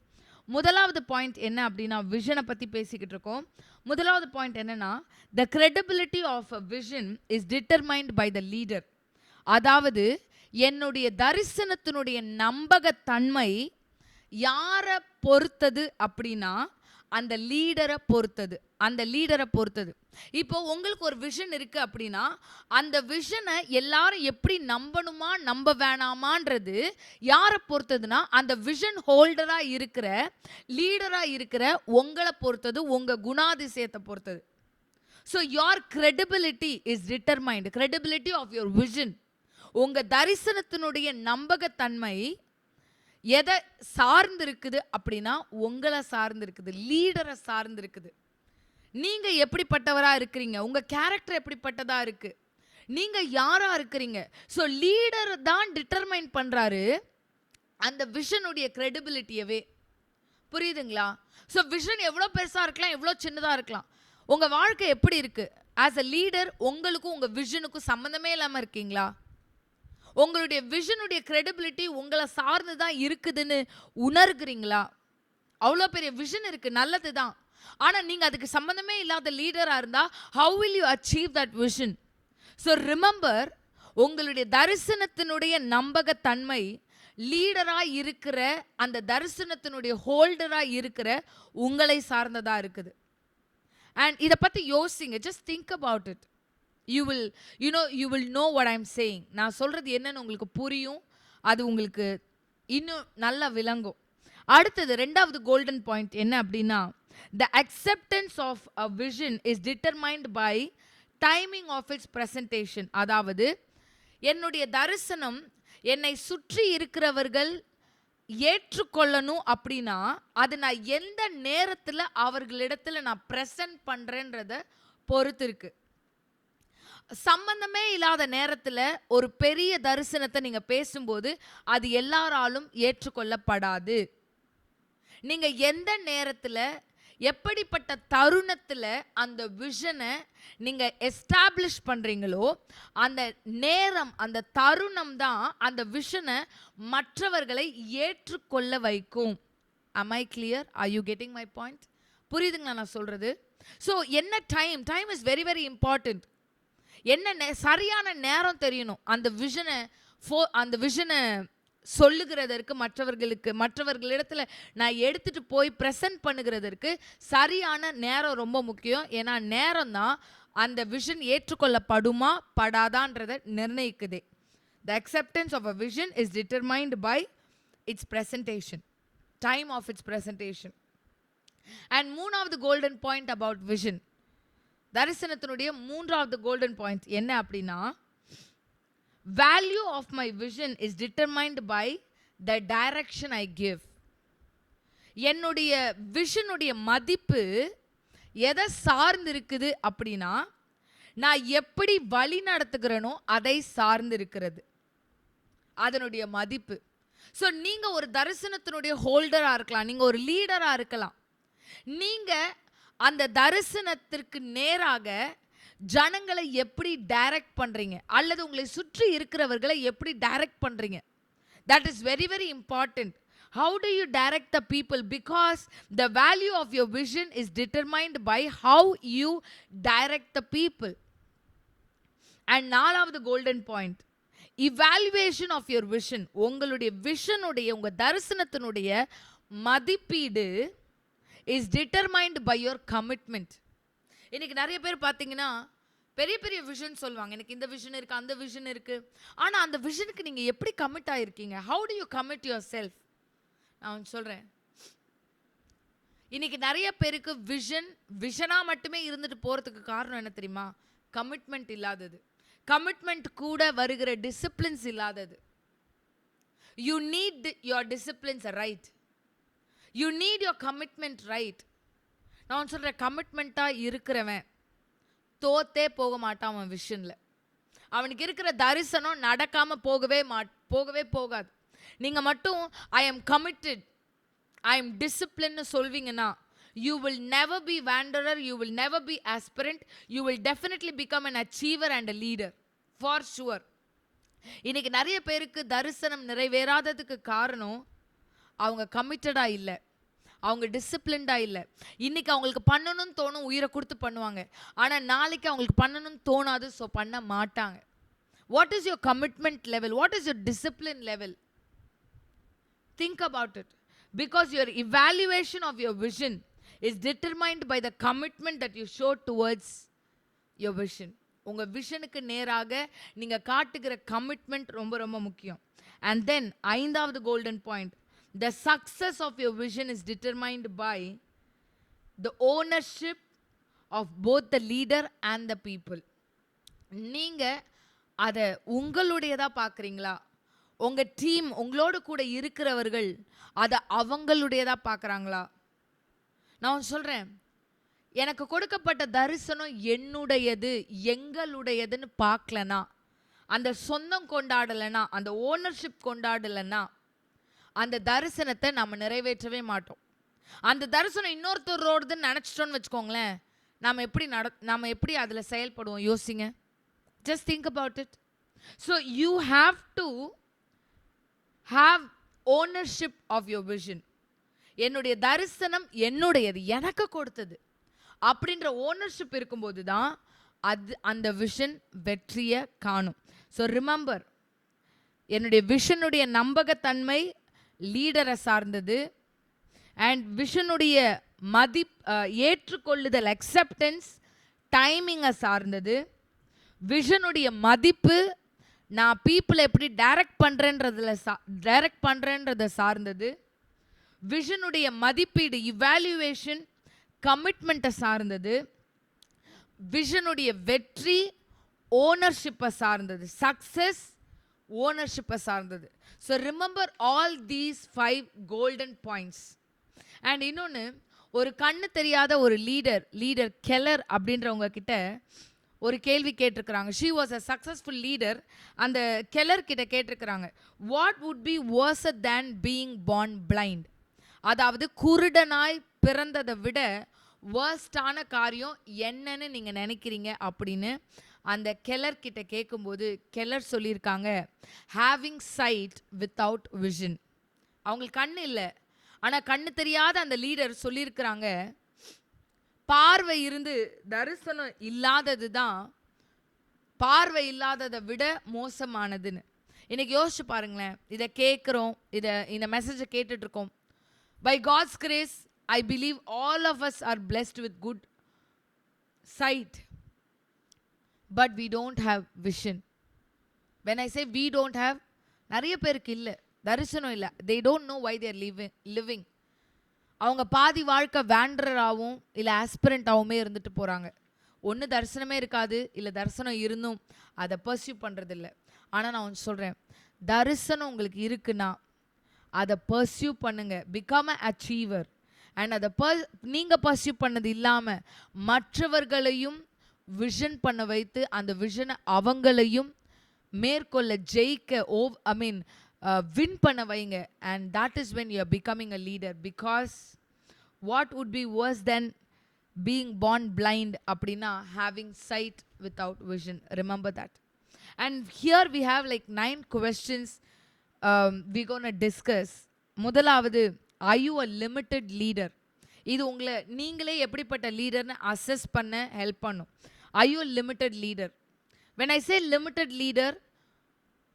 முதலாவது point என்ன அப்படின்னா, விஷனை பற்றி பேசிக்கிட்டு இருக்கோம். முதலாவது பாயிண்ட் என்னன்னா, the credibility of a vision is determined by the leader. அதாவது என்னுடைய தரிசனத்தினுடைய நம்பகத்தன்மை யாரை பொறுத்தது அப்படின்னா, அந்த லீடரை பொறுத்தது. அந்த லீடரை பொறுத்தது. இப்போ உங்களுக்கு ஒரு விஷன் இருக்கு அப்படின்னா, அந்த விஷனை எல்லாரும் எப்படி நம்பணுமா நம்ப வேணாமான்றது யாரை பொறுத்ததுன்னா, அந்த விஷன் ஹோல்டரா இருக்கிற லீடரா இருக்கிற உங்களை பொறுத்தது, உங்க குணாதிசயத்தை பொறுத்தது. So your credibility is determined. credibility of your vision, உங்க தரிசனத்தினுடைய நம்பகத்தன்மை எதை சார்ந்து இருக்குது அப்படின்னா, உங்களை சார்ந்து இருக்குது, லீடரை சார்ந்து இருக்குது. நீங்க எப்படிப்பட்டவரா இருக்கிறீங்க, உங்க கேரக்டர் எப்படிப்பட்டதா இருக்கு, நீங்க யாரா இருக்கிறீங்க. ஸோ லீடர் தான் டிட்டர்மைன் பண்றாரு அந்த விஷனுடைய கிரெடிபிலிட்டியவே. புரியுதுங்களா? ஸோ விஷன் எவ்வளோ பெருசா இருக்கலாம், எவ்வளோ சின்னதா இருக்கலாம். உங்க வாழ்க்கை எப்படி இருக்கு? ஆஸ் அ லீடர் உங்களுக்கும் உங்க விஷனுக்கும் சம்மந்தமே இல்லாமல் இருக்கீங்களா? உங்களுடைய விஷனுடைய கிரெடிபிலிட்டி உங்களை சார்ந்து தான் இருக்குதுன்னு உணர்கிறீங்களா? அவ்வளோ பெரிய விஷன் இருக்கு, நல்லது தான். ஆனால் நீங்கள் அதுக்கு சம்மந்தமே இல்லாத லீடராக இருந்தால் how will you achieve that vision? So remember, உங்களுடைய தரிசனத்தினுடைய நம்பகத்தன்மை லீடராக இருக்கிற அந்த தரிசனத்தினுடைய ஹோல்டராக இருக்கிற உங்களை சார்ந்ததாக இருக்குது. அண்ட் இதை பற்றி யோசிங்க. Just think about it. you will know what I'm saying. நான் சொல்கிறது என்னன்னு உங்களுக்கு புரியும். அது உங்களுக்கு இன்னும் நல்லா விளங்கும். அடுத்தது ரெண்டாவது கோல்டன் பாயிண்ட் என்ன அப்படின்னா, the acceptance of a vision is determined by timing of its presentation. அதாவது என்னுடைய தரிசனம் என்னை சுற்றி இருக்கிறவர்கள் ஏற்றுக்கொள்ளணும் அப்படின்னா, அது நான் எந்த நேரத்தில் அவர்களிடத்தில் நான் ப்ரெசன்ட் பண்ணுறேன்றத பொறுத்து இருக்கு. சம்பந்தமே இல்லாத நேரத்தில் ஒரு பெரிய தரிசனத்தை நீங்கள் பேசும்போது அது எல்லாராலும் ஏற்றுக்கொள்ளப்படாது. நீங்கள் எந்த நேரத்தில் எப்படிப்பட்ட தருணத்தில் அந்த விஷனை நீங்கள் எஸ்டாப்ளிஷ் பண்ணுறீங்களோ, அந்த நேரம், அந்த தருணம் தான் அந்த விஷனை மற்றவர்களை ஏற்றுக்கொள்ள வைக்கும். am I clear? are you getting my point? புரியுதுங்களா நான் சொல்கிறது? ஸோ என்ன time is very very important. என்ன சரியான நேரம் தெரியணும் அந்த விஷனை சொல்லுகிறதற்கு, மற்றவர்களிடத்துல நான் எடுத்துட்டு போய் ப்ரெசன்ட் பண்ணுகிறதற்கு சரியான நேரம் ரொம்ப முக்கியம். ஏன்னா நேரம் தான் அந்த vision ஏற்றுக்கொள்ளப்படுமா படாதான்றதை நிர்ணயிக்குது. The acceptance of a vision is determined by its presentation, time of its presentation. And மூணாவது கோல்டன் பாயிண்ட் about vision, தரிசனத்தினுடைய மூன்றாவது கோல்டன் பாயிண்ட் என்ன அப்படின்னா, value of my vision is determined by the direction I give. என்னுடைய விஷனுடைய மதிப்பு எதை சார்ந்து இருக்குது அப்படின்னா, நான் எப்படி வழி நடத்துகிறேனோ அதை சார்ந்து இருக்கிறது அதனுடைய மதிப்பு. ஸோ நீங்கள் ஒரு தரிசனத்தினுடைய ஹோல்டராக இருக்கலாம், நீங்கள் ஒரு லீடராக இருக்கலாம். நீங்கள் அந்த தரிசனத்திற்கு நேராக ஜனங்களை எப்படி டைரக்ட் பண்ணுறீங்க, அல்லது உங்களை சுற்றி இருக்கிறவர்களை எப்படி டைரக்ட் பண்ணுறீங்க, that is very very important. How do you direct the people? Because the value of your vision is determined by how you direct the people. And நாலாவது golden point, evaluation of your vision. உங்களுடைய விஷனுடைய, உங்க தரிசனத்தினுடைய மதிப்பீடு is determined by your commitment. இன்னைக்கு நிறைய பேர் பார்த்தீங்கன்னா பெரிய பெரிய விஷன் சொல்லுவாங்க, எனக்கு இந்த விஷன் இருக்கு, அந்த விஷன் இருக்கு. ஆனால் அந்த விஷனுக்கு நீங்கள் எப்படி commit ஆகிருக்கீங்க? How do you commit yourself? நான் சொல்கிறேன், இன்னைக்கு நிறைய பேருக்கு விஷனாக மட்டுமே இருந்துட்டு போகிறதுக்கு காரணம் என்ன தெரியுமா? கமிட்மெண்ட் இல்லாதது. கமிட்மெண்ட் கூட வருகிற டிசிப்ளின்ஸ் இல்லாதது. You need your disciplines right, you need your commitment right. நான் சொல்கிறேன், கமிட்மெண்ட்டாக இருக்கிறவன் தோத்தே போக மாட்டான். அவன் விஷனில் அவனுக்கு இருக்கிற தரிசனம் நடக்காமல் போகவே போகாது. நீங்க மட்டும் I am committed, I am டிசிப்ளின்னு சொல்வீங்கன்னா, you will never be wanderer, you will never be aspirant, you will definitely become an achiever and a leader for sure. இன்னைக்கு நிறைய பேருக்கு தரிசனம் நிறைவேறாததுக்கு காரணம் அவங்க கமிட்டடா இல்லை, அவங்க டிசிப்ளின்டா இல்லை. இன்னைக்கு அவங்களுக்கு பண்ணணும்னு தோணும், உயிரை கொடுத்து பண்ணுவாங்க. ஆனால் நாளைக்கு அவங்களுக்கு பண்ணணும்னு தோணாது, ஸோ பண்ண மாட்டாங்க. What is your commitment level? What is your discipline level? Think about it. Because your evaluation of your vision is determined by the commitment that you show towards your vision. உங்க விஷனுக்கு நேராக நீங்க காட்டுகிற commitment ரொம்ப ரொம்ப முக்கியம். And then ஐந்தாவது golden point, the success of your vision is determined by the ownership of both the leader and the people. நீங்க அதை உங்களுடையதா பார்க்குறீங்களா, உங்க டீம் உங்களோட கூட இருக்கிறவர்கள் அதை அவங்களுடையதா பார்க்குறாங்களா? நான் சொல்றேன், எனக்கு கொடுக்கப்பட்ட தரிசனம் என்னுடையது எங்களுடையதுன்னு பார்க்கலனா, அந்த சொந்தம் கொண்டாடலைன்னா, அந்த ஓனர்ஷிப் கொண்டாடலைன்னா, அந்த தரிசனத்தை நம்ம நிறைவேற்றவே மாட்டோம். அந்த தரிசனம் இன்னொருத்தரோடதுன்னு நினச்சிட்டோன்னு வச்சுக்கோங்களேன், நம்ம எப்படி அதில் செயல்படுவோம்? யோசிங்க. Just think about it. So you have to have ownership of your vision. என்னுடைய தரிசனம் என்னுடையது, எனக்கு கொடுத்தது அப்படின்ற ஓனர்ஷிப் இருக்கும்போது தான் அந்த விஷன் வெற்றியை காணும். ஸோ ரிமெம்பர், என்னுடைய விஷனுடைய நம்பகத்தன்மை லீடரை சார்ந்தது, அண்ட் விஷனுடைய ஏற்றுக்கொள்ளுதல் அக்செப்டன்ஸ் டைமிங்கை சார்ந்தது. விஷனுடைய மதிப்பு நான் பீப்புளை எப்படி டைரக்ட் பண்ணுறேன்றதை சார்ந்தது. விஷனுடைய மதிப்பீடு இவாலுவேஷன் கமிட்மெண்ட்டை சார்ந்தது. விஷனுடைய வெற்றி ஓனர்ஷிப்பை சார்ந்தது, சக்ஸஸ் ஓனர்ஷிப்பை சார்ந்தது. So remember all these 5 golden points. And இன்னொன்று, ஒரு கண்ணு தெரியாத ஒரு லீடர் கெல்லர் அப்படின்றவங்க கிட்ட ஒரு கேள்வி கேட்டிருக்கிறாங்க. She was a successful leader. அந்த கெல்லர் கிட்ட கேட்டிருக்கிறாங்க, what would be worse than being born blind? அதாவது குருடனாய் பிறந்ததை விட வர்ஸ்டான காரியம் என்னன்னு நீங்கள் நினைக்கிறீங்க அப்படின்னு அந்த கெல்லர் கிட்ட கேட்கும்போது கெல்லர் சொல்லியிருக்காங்க, ஹேவிங் சைட் வித்தவுட் விஷன். அவங்களுக்கு கண்ணு இல்லை, ஆனால் கண்ணு தெரியாத அந்த லீடர் சொல்லியிருக்கிறாங்க, பார்வை இருந்து தரிசனம் இல்லாதது தான் பார்வை இல்லாததை விட மோசமானதுன்னு. இன்னைக்கு யோசிச்சு பாருங்களேன், இதை கேட்குறோம், இந்த மெசேஜை கேட்டுட்டு இருக்கோம். By God's grace I believe all of us are blessed with good sight, but we don't have vision. When I say we don't have, நிறைய பேருக்கு இல்லை, தரிசனம் இல்லை. They don't know why they're living. அவங்க பாதி வாழ்க்கை வேண்டராகவும் இல்லை ஆஸ்பிரண்ட்டாகவுமே இருந்துட்டு போகிறாங்க. ஒன்று தரிசனமே இருக்காது, இல்லை தரிசனம் இருந்தும் அதை பர்சியூ பண்ணுறதில்ல. ஆனால் நான் ஒன்று சொல்கிறேன், தரிசனம் உங்களுக்கு இருக்குன்னா அதை பர்சியூ பண்ணுங்க, பிகம் அ அச்சீவர். அண்ட் அதை நீங்கள் பர்சியூ பண்ணது இல்லாமல் மற்றவர்களையும் விஷன் பண்ண வைத்து அந்த விஷனை அவங்களையும் மேற்கொள்ள ஜெயிக்க வின் பண்ண வைங்க. And that is when you are becoming a leader. Because what would be worse than being born blind அப்படின்னா having sight without vision. Remember that. And here we have like 9 questions we're going to discuss. முதலாவது, are you a limited leader? இது உங்களை நீங்களே எப்படிப்பட்ட லீடர்னு assess பண்ண help பண்ணும். Are you a limited leader? When I say limited leader,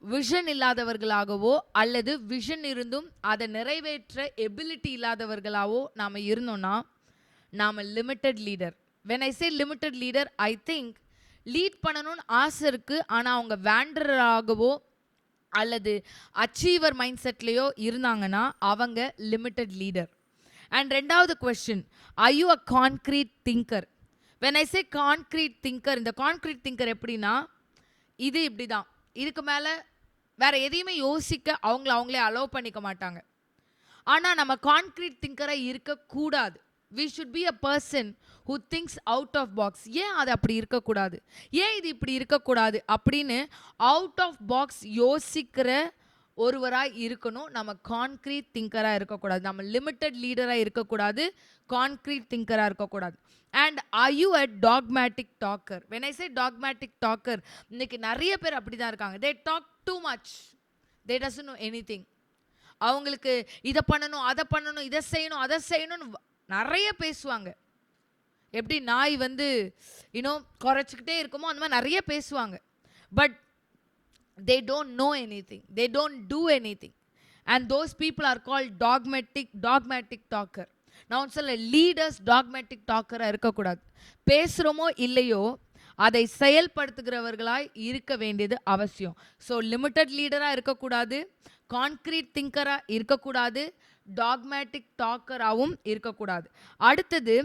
vision இல்லாதவர்களாகவோ அல்லது vision இருந்தும் அதை நிறைவேற்ற எபிலிட்டி இல்லாதவர்களாகவோ நாம் இருந்தோம்னா நாம் limited leader. When I say limited leader, I think lead பண்ணணும்னு ஆசை இருக்குது, ஆனால் அவங்க வேண்டராகவோ அல்லது அச்சீவர் மைண்ட் செட்லேயோ இருந்தாங்கன்னா அவங்க லிமிட்டட் லீடர். அண்ட் ரெண்டாவது question, R you a concrete thinker? When I say concrete thinker, இந்த கான்க்ரீட் திங்கர் எப்படின்னா, இது இப்படி தான், இதுக்கு மேலே வேற எதையுமே யோசிக்க அவங்களே அலோவ் பண்ணிக்க மாட்டாங்க. ஆனால் நம்ம கான்க்ரீட் திங்கராக இருக்கக்கூடாது. we should be a person who thinks out of box. ஏன் அது அப்படி இருக்கக்கூடாது, ஏன் இது இப்படி இருக்கக்கூடாது அப்படின்னு அவுட் ஆஃப் பாக்ஸ் யோசிக்கிற ஒருவராய் இருக்கணும். நம்ம கான்கிரீட் திங்கரா இருக்கக்கூடாது. நம்ம லிமிட்டட் லீடரா இருக்கக்கூடாது. கான்கிரீட் திங்கரா இருக்கக்கூடாது. And are you a dogmatic talker? When I say dogmatic talker, இன்னைக்கு நிறைய பேர் அப்படிதான் இருக்காங்க. They talk too much. They doesn't know anything. அவங்களுக்கு இதை பண்ணணும், அதை பண்ணணும், இதை செய்யணும், அதை செய்யணும்னு நிறைய பேசுவாங்க. எப்படி நாய் வந்து இன்னும் குறைச்சிக்கிட்டே இருக்குமோ அந்த மாதிரி நிறைய பேசுவாங்க. But they don't know anything, they don't do anything, and those people are called dogmatic talker. நான் சொல்ல லீடர்ஸ் டாக்மேட்டிக் டாக்கரா இருக்கக்கூடாது. பேசுகிறோமோ இல்லையோ அதை செயல்படுத்துகிறவர்களாய் இருக்க வேண்டியது அவசியம். ஸோ லிமிட்டட் லீடராக இருக்கக்கூடாது, கான்கிரீட் திங்கராக இருக்கக்கூடாது, டாக்மேட்டிக் டாக்கராகவும் இருக்கக்கூடாது. அடுத்தது,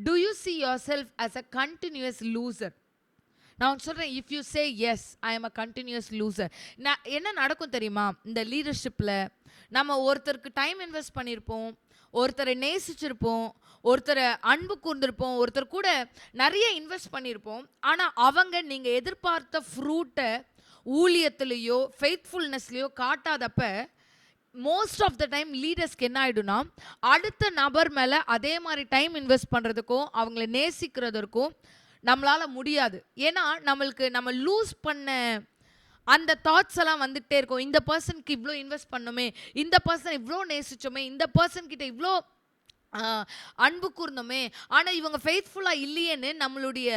do you see yourself as a continuous loser? நான் சொல்கிறேன், if you say yes I am a continuous loser, என்ன நடக்கும் தெரியுமா? இந்த லீடர்ஷிப்பில் நம்ம ஒருத்தருக்கு டைம் இன்வெஸ்ட் பண்ணியிருப்போம், ஒருத்தரை நேசிச்சிருப்போம், ஒருத்தரை அன்பு கூர்ந்திருப்போம், ஒருத்தர் கூட நிறைய இன்வெஸ்ட் பண்ணியிருப்போம். ஆனால் அவங்க நீங்கள் எதிர்பார்த்த ஃப்ரூட்டை ஊழியத்துலேயோ ஃபெய்த்ஃபுல்னஸ்லேயோ காட்டாதப்ப மோஸ்ட் ஆஃப் த டைம் லீடர்ஸ்க்கு என்ன ஆகிடும்னா, அடுத்த நபர் மேலே அதே மாதிரி டைம் இன்வெஸ்ட் பண்ணுறதுக்கும் அவங்கள நேசிக்கிறதற்கும் நம்மளால முடியாது. ஏன்னா நம்ம லூஸ் பண்ண அந்த தாட்ஸ் எல்லாம் வந்துகிட்டே இருக்கும். இந்த பர்சனுக்கு இவ்வளோ இன்வெஸ்ட் பண்ணோமே, இந்த பர்சன் இவ்வளோ நேசிச்சோமே, இந்த பர்சன் கிட்ட இவ்வளோ அன்பு கூர்ந்தோமே, ஆனால் இவங்க ஃபெய்த்ஃபுல்லாக இல்லையேன்னு நம்மளுடைய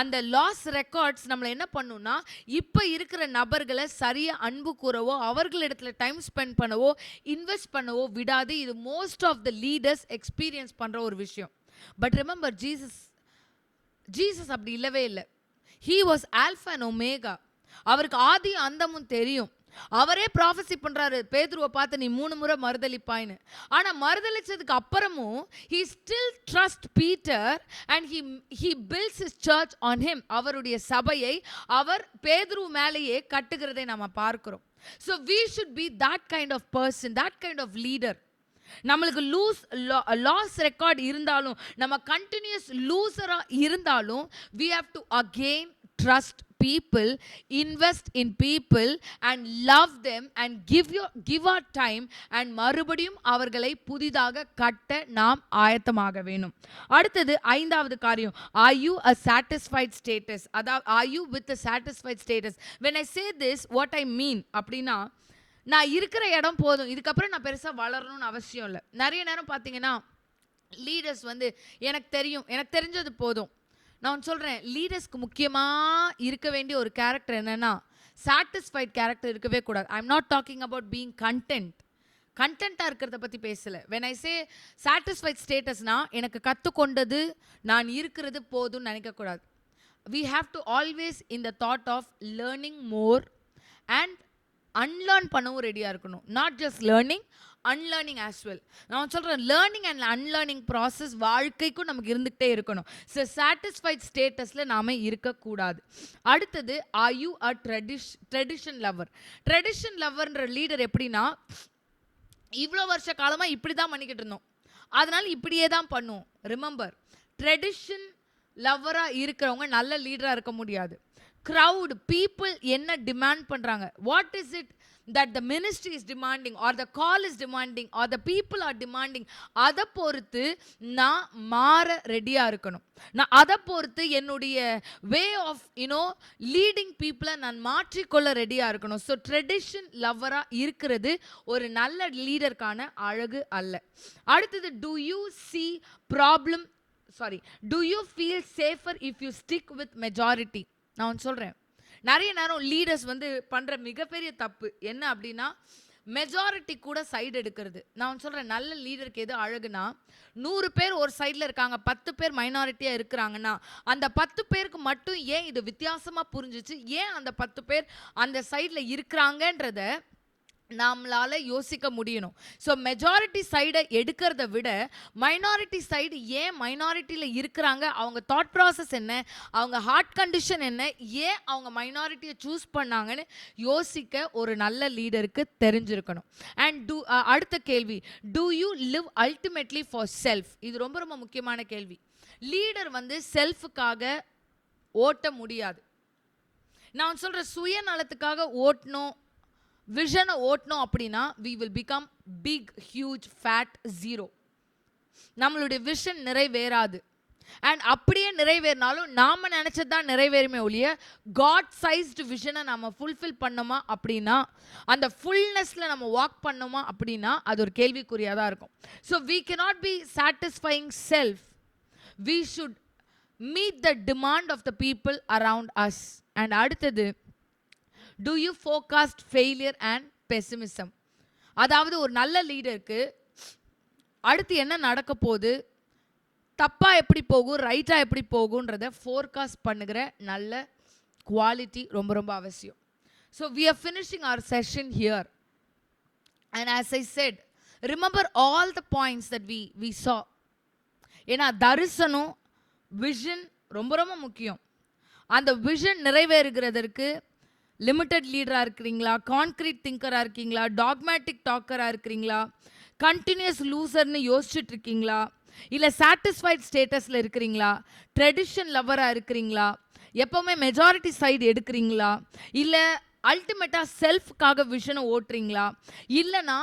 அந்த லாஸ் ரெக்கார்ட்ஸ் நம்மளை என்ன பண்ணுன்னா, இப்போ இருக்கிற நபர்களை சரியாக அன்பு கூறவோ அவர்களிடத்துல டைம் ஸ்பெண்ட் பண்ணவோ இன்வெஸ்ட் பண்ணவோ விடாது. இது most of the leaders experience பண்ணுற ஒரு விஷயம். பட் ரிமெம்பர், ஜீசஸ் அப்படி இல்லவே இல்லை. He was alpha and omega. அவருக்கு ஆதி அந்தமும் தெரியும். அவரே ப்ராஃபஸி பண்றாரு, பேதுருவை பார்த்து நீ 3 முறை மறுதலிப்பாயின்னு. ஆனா மறுதலிச்சதுக்கு அப்புறமும் he still trust Peter and he builds his church on him. அவருடைய சபையை அவர் பேதுரு மேலேயே கட்டுகிறதை நாம பார்க்கிறோம். So we should be that kind of person, that kind of leader. நம்மளுக்கு லாஸ் ரெக்கார்ட் இருந்தாலும், நம்ம கண்டினியூஸ் லூசரா இருந்தாலும், we have to again trust people, invest in people and love them and give our time and மறுபடியும் அவர்களை புதிதாக கட்ட நாம் ஆயத்தமாக வேணும். அடுத்தது 5வது காரியம், are you a satisfied status? அதாவது are you with a satisfied status? When I say this, what I mean அப்படின்னா, நான் இருக்கிற இடம் போதும், இதுக்கப்புறம் நான் பெருசாக வளரணும்னு அவசியம் இல்லை. நிறைய நேரம் பார்த்தீங்கன்னா லீடர்ஸ் வந்து எனக்கு தெரிஞ்சது போதும். நான் சொல்கிறேன், லீடர்ஸ்க்கு முக்கியமாக இருக்க வேண்டிய ஒரு கேரக்டர் என்னென்னா, சாட்டிஸ்ஃபைட் கேரக்டர் இருக்கவே கூடாது. I am not talking about being கண்டென்ட்டாக இருக்கிறத பற்றி பேசலை. வென் ஐ சே சாட்டிஸ்ஃபைட் ஸ்டேட்டஸ்னால், எனக்கு கற்றுக்கொண்டது நான் இருக்கிறது போதும்னு நினைக்கக்கூடாது. We have to always in the thought of learning more and unlearn பண்ணவும் ரெடியாக இருக்கணும். Not just learning, unlearning as well. நான் சொல்கிறேன், லேர்னிங் அண்ட் அன்லேர்னிங் ப்ராசஸ் வாழ்க்கைக்கும் நமக்கு இருந்துகிட்டே இருக்கணும். ஸோ சாட்டிஸ்ஃபைட் ஸ்டேட்டஸில் நாம் இருக்கக்கூடாது. அடுத்தது, are you a tradition lover? Tradition லவர்ன்ற லீடர் எப்படின்னா, இவ்வளோ வருஷ காலமாக இப்படி தான் பண்ணிக்கிட்டு இருந்தோம், அதனால் இப்படியே தான் பண்ணுவோம். ரிமெம்பர், ட்ரெடிஷன் லவ்வராக இருக்கிறவங்க நல்ல லீடராக இருக்க முடியாது. crowd, people என்ன டிமாண்ட் பண்றாங்க, what is it that the ministry is demanding or the call is demanding or the people are demanding, அதை பொறுத்து நான் மாற ரெடியா இருக்கணும். நான் அதை பொறுத்து என்னுடைய வே ஆஃப் லீடிங் பீப்புளை நான் மாற்றிக்கொள்ள ரெடியா இருக்கணும். ஸோ ட்ரெடிஷன் லவ்வரா இருக்கிறது ஒரு நல்ல லீடருக்கான அழகு அல்ல. அடுத்தது, do you feel safer if you stick with majority? நான் சொல்கிறேன், நிறைய நேரம் லீடர்ஸ் வந்து பண்ணுற மிகப்பெரிய தப்பு என்ன அப்படின்னா, மெஜாரிட்டி கூட சைடு எடுக்கிறது. நான் சொல்கிறேன், நல்ல லீடருக்கு எது அழகுனா, 100 பேர் ஒரு சைடில் இருக்காங்க, 10 பேர் மைனாரிட்டியாக இருக்கிறாங்கன்னா, அந்த 10 பேருக்கு மட்டும் ஏன் இது வித்தியாசமாக புரிஞ்சிச்சு, ஏன் அந்த 10 பேர் அந்த சைடில் இருக்கிறாங்கன்றத நம்மளால யோசிக்க முடியணும். ஸோ மெஜாரிட்டி சைடை எடுக்கிறத விட மைனாரிட்டி சைடு ஏன் மைனாரிட்டியில் இருக்கிறாங்க, அவங்க தாட் ப்ராசஸ் என்ன, அவங்க ஹார்ட் கண்டிஷன் என்ன, ஏன் அவங்க மைனாரிட்டியை சூஸ் பண்ணாங்கன்னு யோசிக்க ஒரு நல்ல லீடருக்கு தெரிஞ்சிருக்கணும். அண்ட் அடுத்த கேள்வி, do you live ultimately for self? இது ரொம்ப ரொம்ப முக்கியமான கேள்வி. லீடர் வந்து செல்ஃபுக்காக ஓட்ட முடியாது. நான் சொல்கிற சுயநலத்துக்காக ஓட்டணும் விஷனை ஓட்டணும் அப்படின்னா we will become big huge fat zero. நம்மளுடைய விஷன் நிறைவேறாது. அண்ட் அப்படியே நிறைவேறினாலும் நாம நினைச்சது தான் நிறைவேறுமே ஒழிய காட் சைஸ்டு விஷனை நம்ம ஃபுல்ஃபில் பண்ணோமா அப்படின்னா, அந்த ஃபுல்னஸ்ல நம்ம வாக் பண்ணோமா அப்படின்னா அது ஒரு கேள்விக்குறியா தான் இருக்கும். So we cannot be satisfying self. We should meet the demand of the people around us. And அடுத்தது, do you forecast failure and pessimism? அதாவது ஒரு நல்ல லீடருக்கு அடுத்து என்ன நடக்க போகுது, தப்பா எப்படி போகும், ரைட்டா எப்படி போகுன்றத ஃபோர்காஸ்ட் பண்ணுகிற நல்ல குவாலிட்டி ரொம்ப ரொம்ப அவசியம். So we are finishing our session here. And as I said, remember all the points that we saw. ஏன்னா தரிசனம், விஷன் ரொம்ப ரொம்ப முக்கியம். அந்த விஷன் நிறைவேறுகிறதற்கு லிமிட்டட் லீடராக இருக்கிறீங்களா, கான்க்ரீட் திங்கராக இருக்கீங்களா, டாக்மேட்டிக் டாக்கராக இருக்கிறீங்களா, கண்டினியூஸ் லூசர்னு யோசிச்சுட்டு இருக்கீங்களா, இல்லை சாட்டிஸ்ஃபைட் ஸ்டேட்டஸில் இருக்கிறீங்களா, ட்ரெடிஷன் லவராக இருக்கிறீங்களா, எப்போவுமே மெஜாரிட்டி சைடு எடுக்கிறீங்களா, இல்லை அல்டிமேட்டாக செல்ஃப்காக விஷனை ஓட்டுறீங்களா, இல்லைனா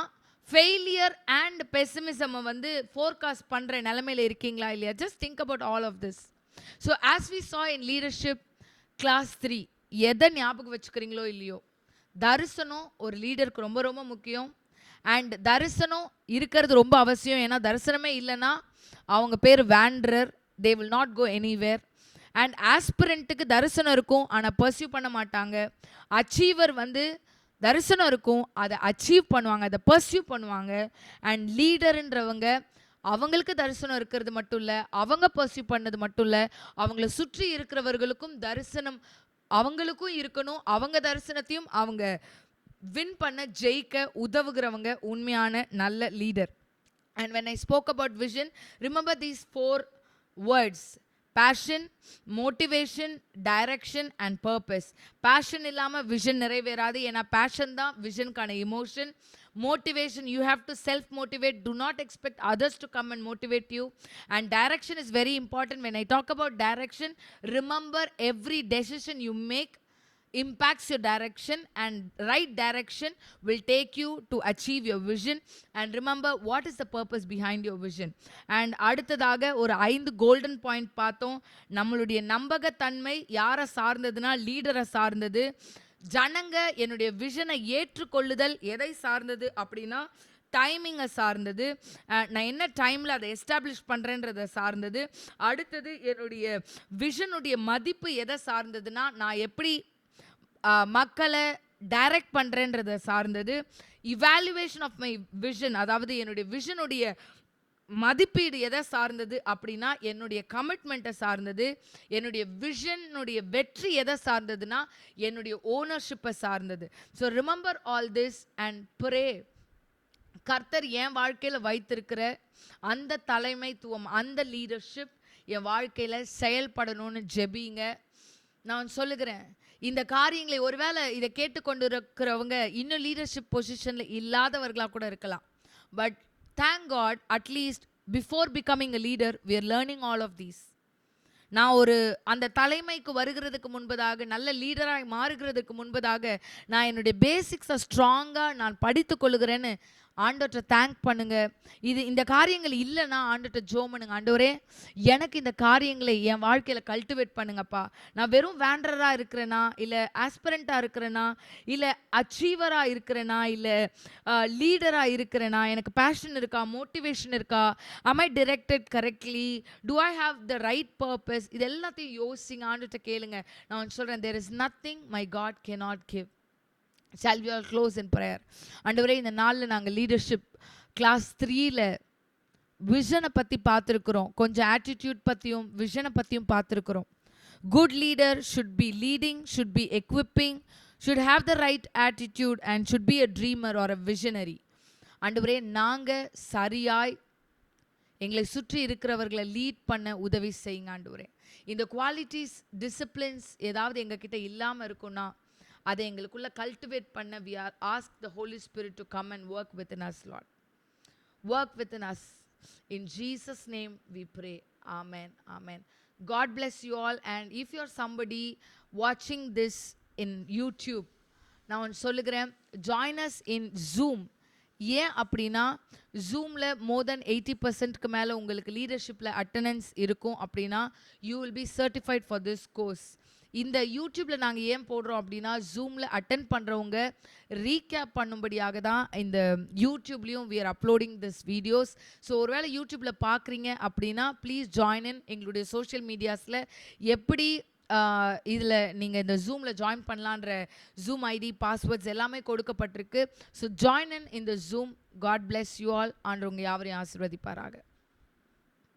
ஃபெயிலியர் அண்ட் பெசிமிசமை வந்து ஃபோர்காஸ்ட் பண்ணுற நிலைமையில் இருக்கீங்களா இல்லையா? Just think about all of this. So as we saw in leadership class 3, எதை ஞாபகம் வச்சுக்கிறீங்களோ இல்லையோ, தரிசனம் ஒரு லீடருக்கு ரொம்ப ரொம்ப முக்கியம். அண்ட் தரிசனம் இருக்கிறது ரொம்ப அவசியம். ஏன்னா தரிசனமே இல்லைன்னா அவங்க பேர் wanderer, they will not go anywhere. And ஆஸ்பிரண்ட்டுக்கு தரிசனம் இருக்கும் ஆனால் பர்சியூ பண்ண மாட்டாங்க. அச்சீவர் வந்து தரிசனம் இருக்கும், அதை அச்சீவ் பண்ணுவாங்க, அதை பர்சியூ பண்ணுவாங்க. அண்ட் லீடருன்றவங்க அவங்களுக்கு தரிசனம் இருக்கிறது மட்டும் இல்லை, அவங்க பர்சியூ பண்ணது மட்டும் இல்லை, அவங்கள சுற்றி இருக்கிறவர்களுக்கும் தரிசனம் அவங்களுக்கும் இருக்கணும். அவங்க தரிசனத்தையும் அவங்க வின் பண்ண ஜெயிக்க உதவுகிறவங்க உண்மையான நல்ல leader. And when I spoke about vision, remember these 4 words: passion, motivation, direction and purpose. Passion illama vision நிறைவேறாது. ஏன்னா passion தான் visionக்கான emotion. Motivation, you have to self motivate. Do not expect others to come and motivate you. And direction is very important. When I talk about direction, remember every decision you make impacts your direction, and right direction will take you to achieve your vision. And remember what is the purpose behind your vision. And அடுத்ததாக ஒரு 5 golden point பார்த்தோம். நம்மளுடைய நம்பகத்தன்மை யாரை சார்ந்ததுன்னா லீடரை சார்ந்தது. ஜனங்க என்னுடைய விஷனை ஏற்றுக்கொள்ளுதல் எதை சார்ந்தது அப்படின்னா டைமிங்கை சார்ந்தது. நான் என்ன டைமில் அதை எஸ்டாப்ளிஷ் பண்ணுறேன்றதை சார்ந்தது. அடுத்தது என்னுடைய விஷனுடைய மதிப்பு எதை சார்ந்ததுன்னா நான் எப்படி மக்களை டைரக்ட் பண்ணுறேன்றதை சார்ந்தது. இவாலுவேஷன் ஆஃப் மை விஷன், அதாவது என்னுடைய விஷனுடைய மதிப்பீடு எதை சார்ந்தது அப்படின்னா என்னுடைய கமிட்மெண்ட்டை சார்ந்தது. என்னுடைய விஷனுடைய வெற்றி எதை சார்ந்ததுன்னா என்னுடைய ஓனர்ஷிப்பை சார்ந்தது. So remember all this and pray. கர்த்தர் என் வாழ்க்கையில் வைத்திருக்கிற அந்த தலைமைத்துவம், அந்த லீடர்ஷிப் என் வாழ்க்கையில் செயல்படணும்னு ஜெபிங்க. நான் சொல்லுகிறேன், இந்த காரியங்களை ஒருவேளை இதை கேட்டுக்கொண்டு இருக்கிறவங்க இன்னும் லீடர்ஷிப் பொசிஷனில் இல்லாதவர்களாக கூட இருக்கலாம். But thank God, at least before becoming a leader we are learning all of these. நான் ஒரு அந்த தலைமைக்கு வருகிறதுக்கு முன்பதாக, நல்ல லீடராக மாறுகிறதுக்கு முன்பதாக நான் என்னுடைய பேசிக்ஸை ஸ்ட்ராங்காக நான் படித்து கொள்ளுகிறேன்னு ஆண்டவர்கிட்ட தேங்க் பண்ணுங்க. இந்த காரியங்கள் இல்லைன்னா ஆண்டவர்கிட்ட ஜெபம் பண்ணுங்க. ஆண்டவரே எனக்கு இந்த காரியங்களை என் வாழ்க்கையில் கல்டிவேட் பண்ணுங்கப்பா. நான் வெறும் வேண்டராக இருக்கிறேனா, இல்லை ஆஸ்பிரண்ட்டாக இருக்கிறேனா, இல்லை அச்சீவராக இருக்கிறேனா, இல்லை லீடராக இருக்கிறேனா, எனக்கு பேஷன் இருக்கா, மோட்டிவேஷன் இருக்கா, am I directed correctly, do I have the right purpose? இது எல்லாத்தையும் யோசிங்க, ஆண்டவர்கிட்ட கேளுங்க. நான் சொல்கிறேன், there is nothing my God cannot give. Shall we all close in prayer? ஆண்டவரே, இந்த நாளில் நாங்கள் லீடர்ஷிப் கிளாஸ் 3ல விஷனை பற்றி பார்த்துருக்குறோம். கொஞ்சம் ஆட்டிடியூட் பற்றியும் விஷனை பற்றியும் பார்த்துருக்குறோம். Good leader should be leading, should be equipping, should have the right attitude and should be a dreamer or a visionary. ஆண்டவரே, நாங்கள் சரியாய் எங்களை சுற்றி இருக்கிறவர்களை லீட் பண்ண உதவி செய்யுங்க. ஆண்டவரே, இந்த குவாலிட்டிஸ், டிசிப்ளின்ஸ் ஏதாவது எங்ககிட்ட இல்லாமல் இருக்குன்னா அதை எங்களுக்குள்ள கல்டிவேட் பண்ண we are ask the Holy Spirit to come and work within us, Lord. Work within us. In Jesus' name we pray. Amen. Amen. God bless you all. And if you're somebody watching this in YouTube, நான் ஒன்று சொல்லுகிறேன், join us in zoom. ஏன் அப்படின்னா ஜூமில் மோர் தென் 80%க்கு மேலே உங்களுக்கு லீடர்ஷிப்பில் attendance இருக்கும் அப்படின்னா you will be certified for this course. இந்த யூடியூப்பில் நாங்கள் ஏன் போடுறோம் அப்படின்னா ஜூமில் அட்டென்ட் பண்ணுறவங்க ரீகேப் பண்ணும்படியாக தான் இந்த யூடியூப்லேயும் we are uploading this videos. So ஒருவேளை யூடியூப்பில் பார்க்குறீங்க அப்படின்னா ப்ளீஸ் ஜாயின் இன். எங்களுடைய சோஷியல் மீடியாஸில் எப்படி இதில் நீங்கள் இந்த ஜூமில் ஜாயின் பண்ணலான்ற ஜூம் ஐடி பாஸ்வேர்ட்ஸ் எல்லாமே கொடுக்கப்பட்டிருக்கு. ஸோ ஜாயின் இன் இந்த Zoom. God bless you all. ஆண்டு உங்கள் யாவரையும் ஆசீர்வதிப்பாராக.